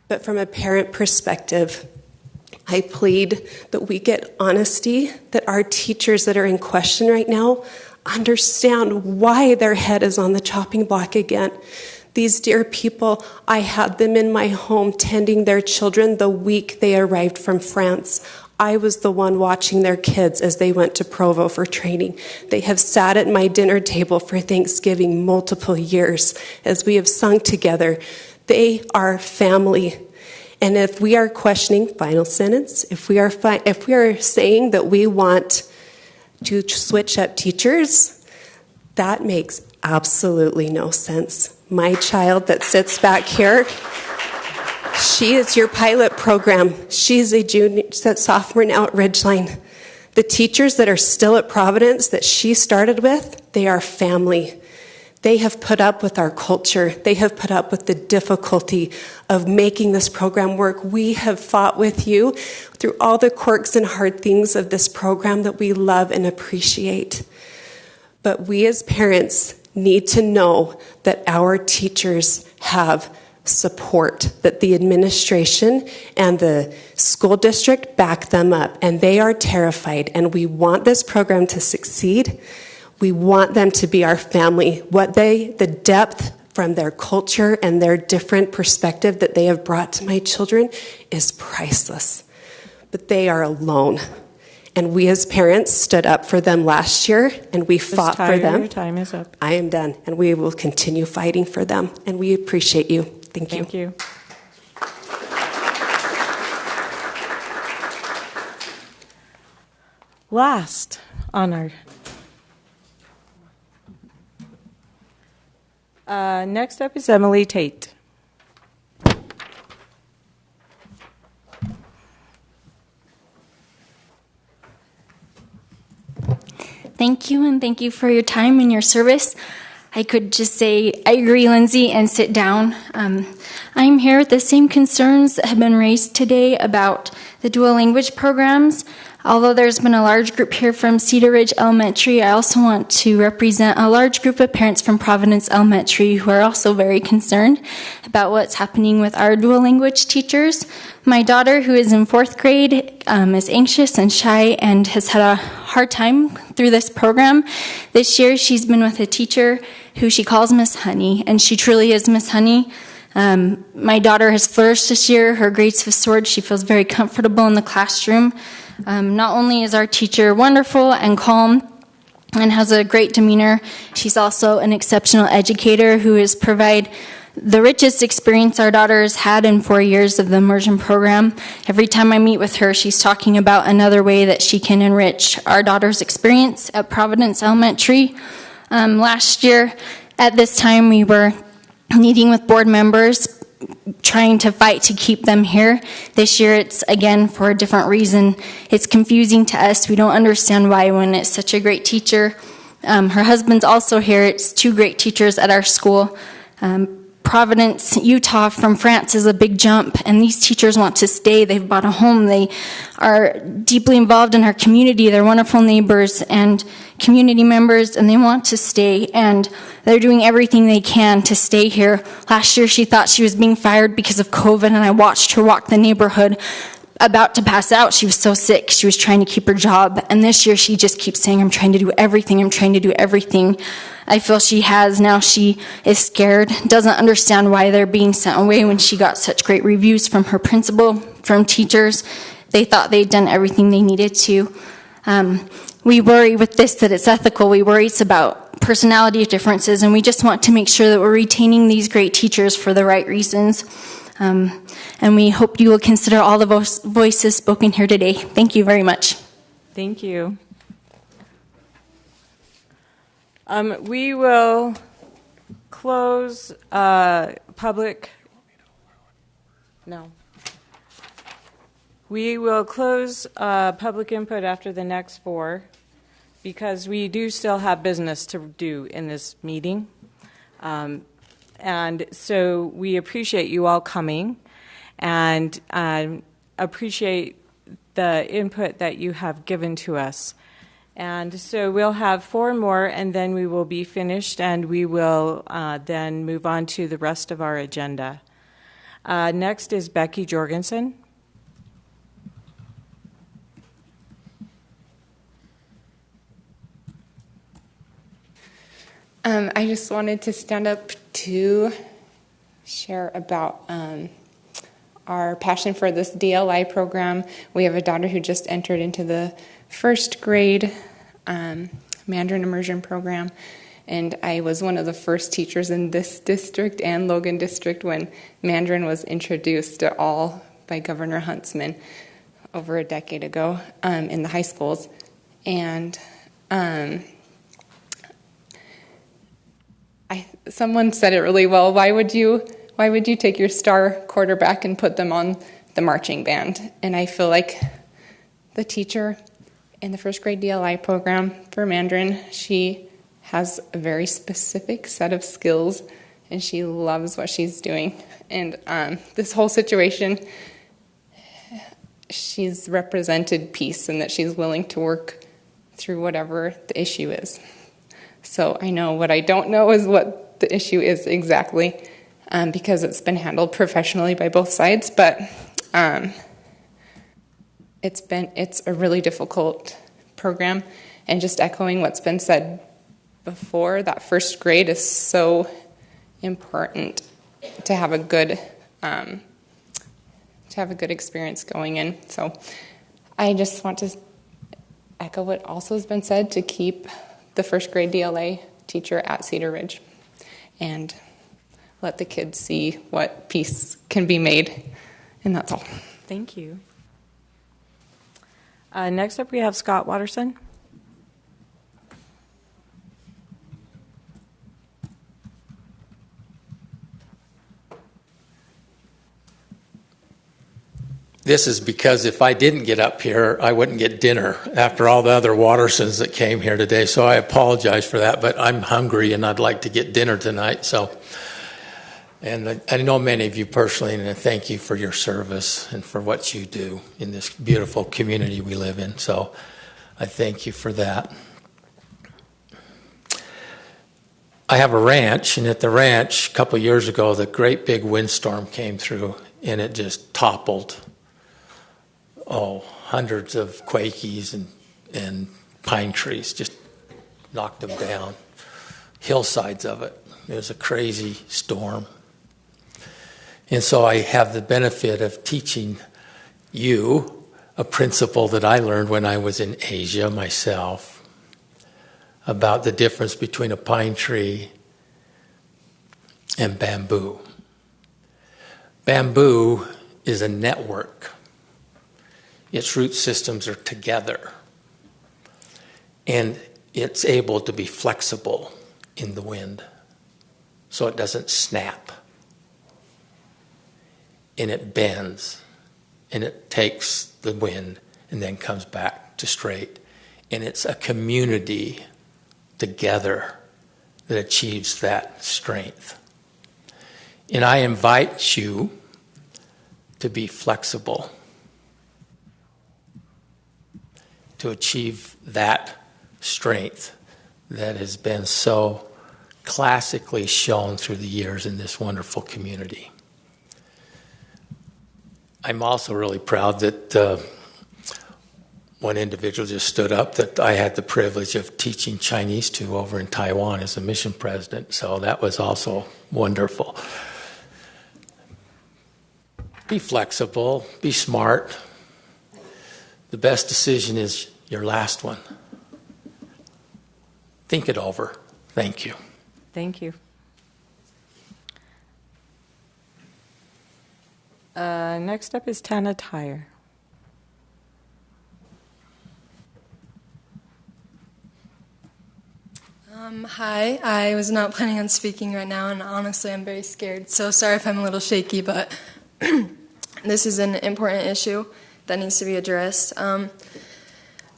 But from a parent perspective, I plead that we get honesty, that our teachers that are in question right now understand why their head is on the chopping block again. These dear people, I had them in my home tending their children the week they arrived from France. I was the one watching their kids as they went to Provo for training. They have sat at my dinner table for Thanksgiving multiple years as we have sung together. They are family. And if we are questioning, final sentence, if we are saying that we want to switch up teachers, that makes absolutely no sense. My child that sits back here, she is your pilot program. She's a sophomore now at Ridgeline. The teachers that are still at Providence that she started with, they are family. They have put up with our culture. They have put up with the difficulty of making this program work. We have fought with you through all the quirks and hard things of this program that we love and appreciate. But we as parents need to know that our teachers have support, that the administration and the school district back them up, and they are terrified, and we want this program to succeed. We want them to be our family. The depth from their culture and their different perspective that they have brought to my children is priceless. But they are alone. And we as parents stood up for them last year, and we fought for them. Your time is up. I am done, and we will continue fighting for them. And we appreciate you. Thank you. Thank you. Last on our next up is Emily Tate. Thank you, and thank you for your time and your service. I could just say, I agree, Lindsay, and sit down. I'm here with the same concerns that have been raised today about the dual language programs. Although there's been a large group here from Cedar Ridge Elementary, I also want to represent a large group of parents from Providence Elementary who are also very concerned about what's happening with our dual language teachers. My daughter, who is in 4th grade, is anxious and shy and has had a hard time through this program. This year, she's been with a teacher who she calls Miss Honey, and she truly is Miss Honey. My daughter has flourished this year. Her grades have soared. She feels very comfortable in the classroom. Not only is our teacher wonderful and calm and has a great demeanor, she's also an exceptional educator who has provided the richest experience our daughter has had in 4 years of the immersion program. Every time I meet with her, she's talking about another way that she can enrich our daughter's experience at Providence Elementary. Last year, at this time, we were meeting with board members, trying to fight to keep them here. This year, it's again for a different reason. It's confusing to us. We don't understand why when it's such a great teacher. Her husband's also here. It's 2 great teachers at our school. Providence, Utah from France is a big jump, and these teachers want to stay. They've bought a home. They are deeply involved in our community. They're wonderful neighbors and community members, and they want to stay, and they're doing everything they can to stay here. Last year, she thought she was being fired because of COVID, and I watched her walk the neighborhood about to pass out. She was so sick. She was trying to keep her job, and this year she just keeps saying, I'm trying to do everything. I'm trying to do everything. I feel she has. Now she is scared, doesn't understand why they're being sent away when she got such great reviews from her principal, from teachers. They thought they'd done everything they needed to. We worry with this that it's ethical. We worry it's about personality differences, and we just want to make sure that we're retaining these great teachers for the right reasons. And we hope you will consider all the voices spoken here today. Thank you very much. Thank you. We will close public. No. We will close public input after the next 4 because we do still have business to do in this meeting. And so we appreciate you all coming and appreciate the input that you have given to us. And so we'll have 4 more, and then we will be finished, and we will then move on to the rest of our agenda. Next is Becky Jorgensen. I just wanted to stand up to share about our passion for this DLI program. We have a daughter who just entered into the 1st grade Mandarin immersion program, and I was one of the first teachers in this district and Logan district when Mandarin was introduced to all by Governor Huntsman over a decade ago in the high schools. And someone said it really well. Why would you take your star quarterback and put them on the marching band? And I feel like the teacher in the 1st grade DLI program for Mandarin, she has a very specific set of skills, and she loves what she's doing. And this whole situation, she's represented peace and that she's willing to work through whatever the issue is. So I know what I don't know is what the issue is exactly, because it's been handled professionally by both sides, but it's a really difficult program. And just echoing what's been said before, that 1st grade is so important to have a good experience going in. So I just want to echo what also has been said, to keep the 1st grade DLA teacher at Cedar Ridge and let the kids see what peace can be made. And that's all. Thank you. Next up, we have Scott Watterson. This is because if I didn't get up here, I wouldn't get dinner after all the other Wattersons that came here today. So I apologize for that, but I'm hungry and I'd like to get dinner tonight. And I know many of you personally, and I thank you for your service and for what you do in this beautiful community we live in. So I thank you for that. I have a ranch, and at the ranch a couple of years ago, the great big windstorm came through and it just toppled hundreds of quakies and pine trees, just knocked them down, hillsides of it. It was a crazy storm. And so I have the benefit of teaching you a principle that I learned when I was in Asia myself about the difference between a pine tree and bamboo. Bamboo is a network. Its root systems are together, and it's able to be flexible in the wind, so it doesn't snap, and it bends, and it takes the wind and then comes back to straight, and it's a community together that achieves that strength. And I invite you to be flexible, to achieve that strength that has been so classically shown through the years in this wonderful community. I'm also really proud that one individual just stood up that I had the privilege of teaching Chinese to over in Taiwan as a mission president, so that was also wonderful. Be flexible, be smart. The best decision is your last one. Think it over. Thank you. Thank you. Next up is Tana Tyre. Hi, I was not planning on speaking right now, and honestly, I'm very scared. So sorry if I'm a little shaky, but this is an important issue that needs to be addressed.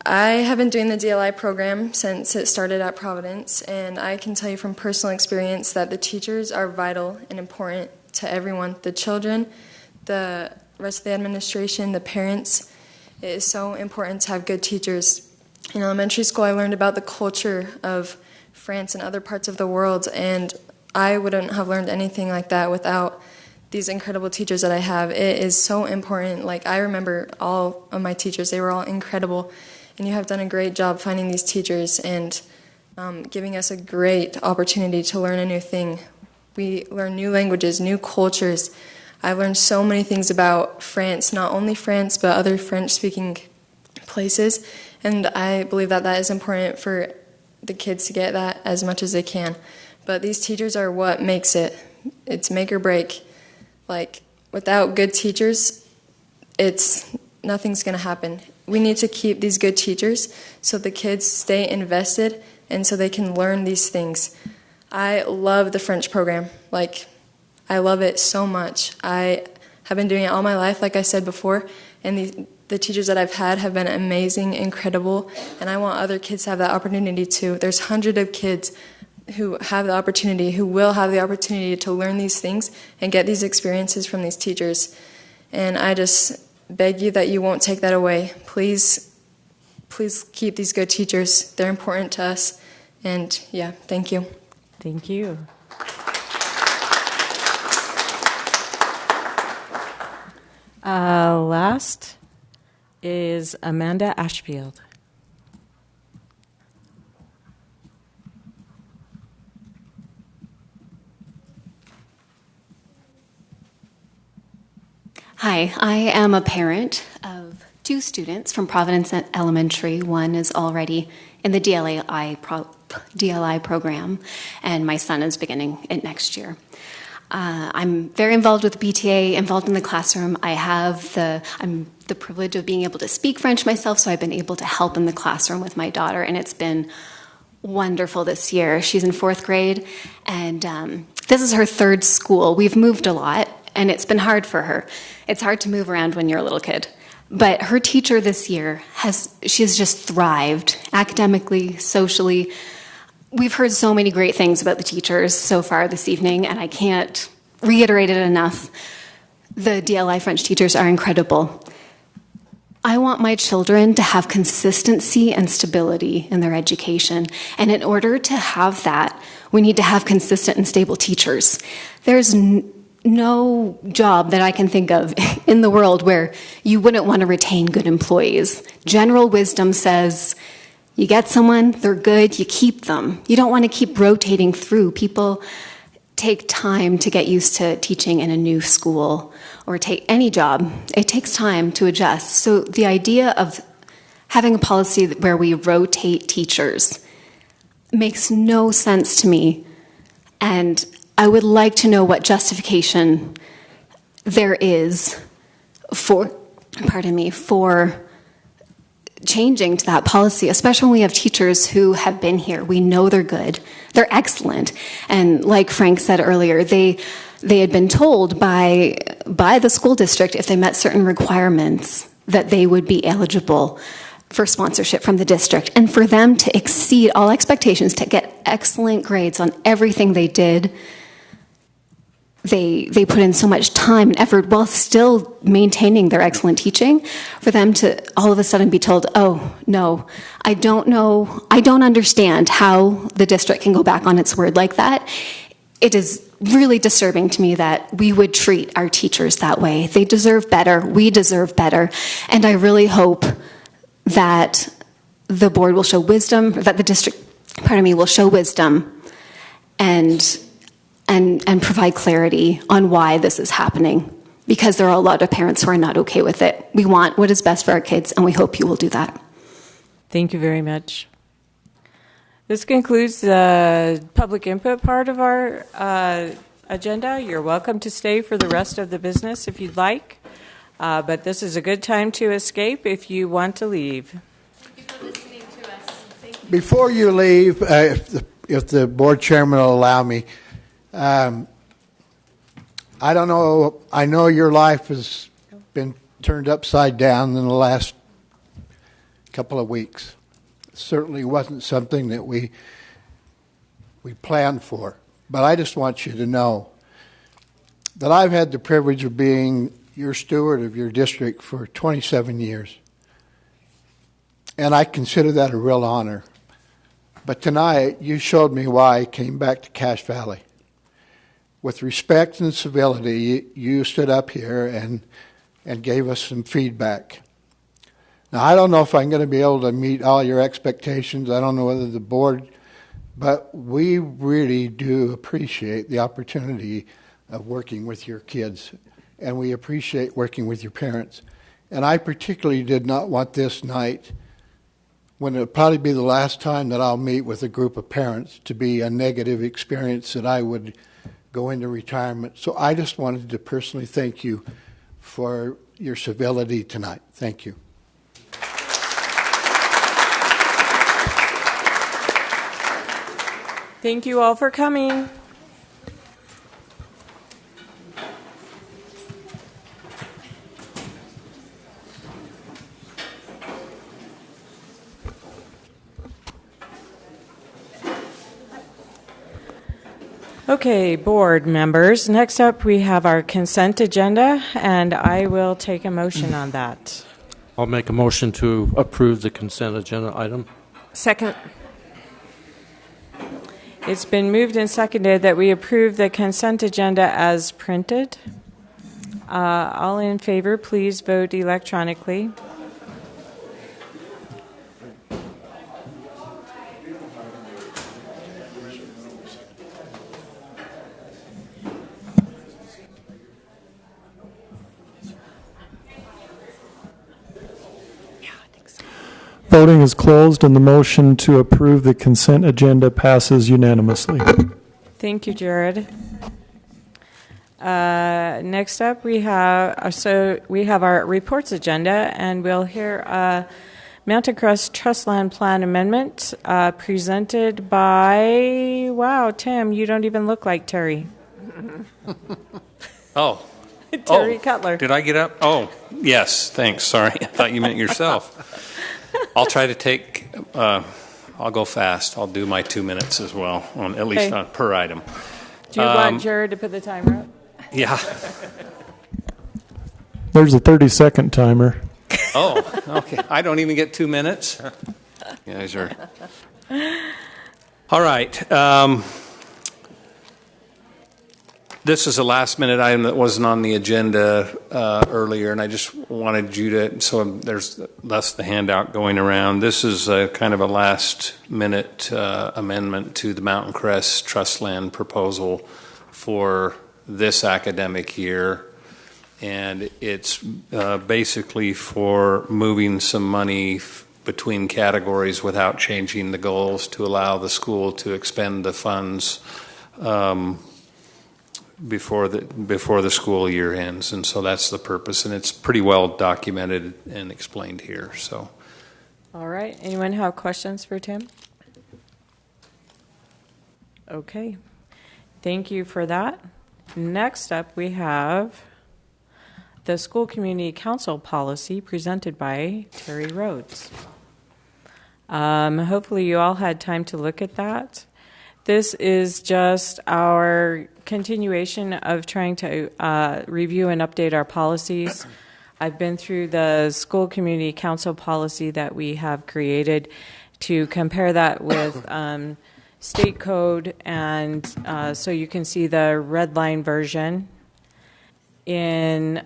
I have been doing the DLI program since it started at Providence, and I can tell you from personal experience that the teachers are vital and important to everyone, the children, the rest of the administration, the parents. It is so important to have good teachers. In elementary school, I learned about the culture of France and other parts of the world, and I wouldn't have learned anything like that without these incredible teachers that I have. It is so important. Like, I remember all of my teachers. They were all incredible, and you have done a great job finding these teachers and giving us a great opportunity to learn a new thing. We learn new languages, new cultures. I learned so many things about France, not only France, but other French-speaking places, and I believe that that is important for the kids to get that as much as they can. But these teachers are what makes it. It's make or break. Like, without good teachers, nothing's going to happen. We need to keep these good teachers so the kids stay invested and so they can learn these things. I love the French program. Like, I love it so much. I have been doing it all my life, like I said before, and the teachers that I've had have been amazing, incredible, and I want other kids to have that opportunity too. There's hundreds of kids who have the opportunity, who will have the opportunity to learn these things and get these experiences from these teachers. And I just beg you that you won't take that away. Please, please keep these good teachers. They're important to us. And yeah, thank you. Thank you. Last is Amanda Ashfield. Hi, I am a parent of two students from Providence Elementary. One is already in the DLI program, and my son is beginning it next year. I'm very involved with the PTA, involved in the classroom. I'm the privilege of being able to speak French myself, so I've been able to help in the classroom with my daughter, and it's been wonderful this year. She's in 4th grade, and this is her 3rd school. We've moved a lot, and it's been hard for her. It's hard to move around when you're a little kid. But her teacher this year she's just thrived academically, socially. We've heard so many great things about the teachers so far this evening, and I can't reiterate it enough. The DLI French teachers are incredible. I want my children to have consistency and stability in their education. And in order to have that, we need to have consistent and stable teachers. There's no job that I can think of in the world where you wouldn't want to retain good employees. General wisdom says, you get someone, they're good, you keep them. You don't want to keep rotating through. People take time to get used to teaching in a new school or take any job. It takes time to adjust. So the idea of having a policy where we rotate teachers makes no sense to me. And I would like to know what justification there is for changing to that policy, especially when we have teachers who have been here. We know they're good. They're excellent. And like Frank said earlier, they had been told by the school district if they met certain requirements that they would be eligible for sponsorship from the district. And for them to exceed all expectations, to get excellent grades on everything they did, they put in so much time and effort while still maintaining their excellent teaching. For them to all of a sudden be told, oh, no, I don't understand how the district can go back on its word like that. It is really disturbing to me that we would treat our teachers that way. They deserve better. We deserve better. And I really hope that the board will show wisdom, that the district, will show wisdom and provide clarity on why this is happening, because there are a lot of parents who are not okay with it. We want what is best for our kids, and we hope you will do that. Thank you very much. This concludes the public input part of our agenda. You're welcome to stay for the rest of the business if you'd like, but this is a good time to escape if you want to leave. Thank you for listening to us. Before you leave, if the board chairman will allow me, I don't know. I know your life has been turned upside down in the last couple of weeks. It certainly wasn't something that we planned for. But I just want you to know that I've had the privilege of being your steward of your district for 27 years. And I consider that a real honor. But tonight, you showed me why I came back to Cache Valley. With respect and civility, you stood up here and gave us some feedback. Now, I don't know if I'm going to be able to meet all your expectations. I don't know whether the board, but we really do appreciate the opportunity of working with your kids, and we appreciate working with your parents. And I particularly did not want this night, when it'll probably be the last time that I'll meet with a group of parents, to be a negative experience that I would go into retirement. So I just wanted to personally thank you for your civility tonight. Thank you. Thank you all for coming. Okay, board members. Next up, we have our consent agenda, and I will take a motion on that. I'll make a motion to approve the consent agenda item. Second. It's been moved and seconded that we approve the consent agenda as printed. All in favor, please vote electronically. Voting is closed and the motion to approve the consent agenda passes unanimously. Thank you, Jared. Next up, we have our reports agenda, and we'll hear Mountain Crest Trust Land Plan Amendment presented by, wow, Tim, you don't even look like Terry. Oh. Terry Cutler. Did I get up? Oh, yes, thanks. Sorry, I thought you meant yourself. I'll try to take, I'll go fast. I'll do my 2 minutes as well, at least per item. Do you want Jared to put the timer up? Yeah. There's a 30-second timer. Oh, okay. I don't even get 2 minutes. You guys are. All right. This is a last-minute item that wasn't on the agenda earlier, and I just wanted you to, so that's the handout going around. This is kind of a last-minute amendment to the Mountain Crest Trust Land proposal for this academic year, and it's basically for moving some money between categories without changing the goals to allow the school to expend the funds before the school year ends, and so that's the purpose, and it's pretty well documented and explained here. So, all right. Anyone have questions for Tim? Okay. Thank you for that. Next up, we have the School Community Council policy presented by Terry Rhodes. Hopefully, you all had time to look at that. This is just our continuation of trying to review and update our policies. I've been through the School Community Council policy that we have created to compare that with state code, and so you can see the red line version in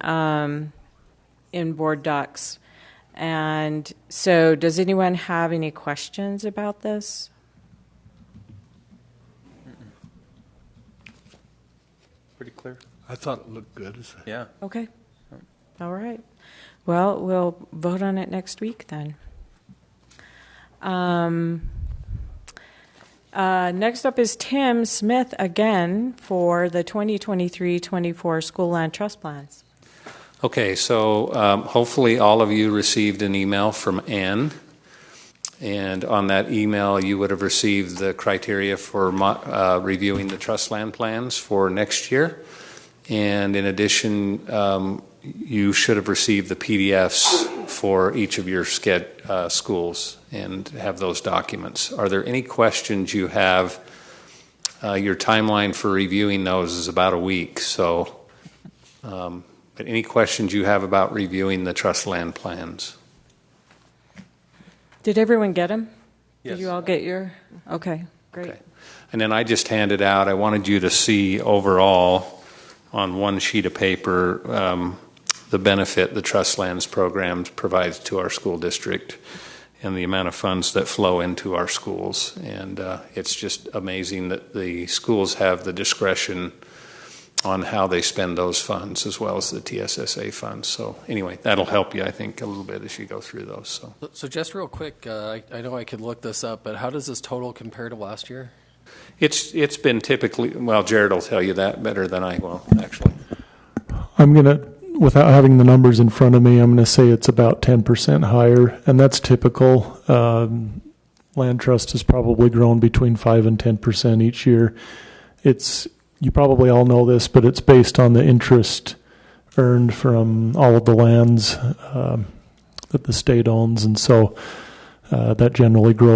board docs. And so does anyone have any questions about this? pretty clear. I thought it looked good. Yeah. Okay. All right. Well, we'll vote on it next week then. Next up is Tim Smith again for the 2023-24 School Land Trust Plans. Okay, so hopefully all of you received an email from Ann, and on that email you would have received the criteria for reviewing the trust land plans for next year, and in addition you should have received the PDFs for each of your schools and have those documents. Are there any questions you have? Your timeline for reviewing those is about a week, so but any questions you have about reviewing the trust land plans? Did everyone get them? Yes. Did you all get your? Okay, great. Okay. And then I just handed out, I wanted you to see overall on one sheet of paper the benefit the trust lands program provides to our school district and the amount of funds that flow into our schools. And it's just amazing that the schools have the discretion on how they spend those funds as well as the TSSA funds. So anyway, that'll help you, I think, a little bit as you go through those. So just real quick, I know I could look this up, but how does this total compare to last year? It's been typically, well, Jared will tell you that better than I will, actually. I'm going to, without having the numbers in front of me, I'm going to say it's about 10% higher, and that's typical. Land Trust has probably grown between 5 and 10% each year. You probably all know this, but it's based on the interest earned from all of the lands that the state owns, and so that generally grows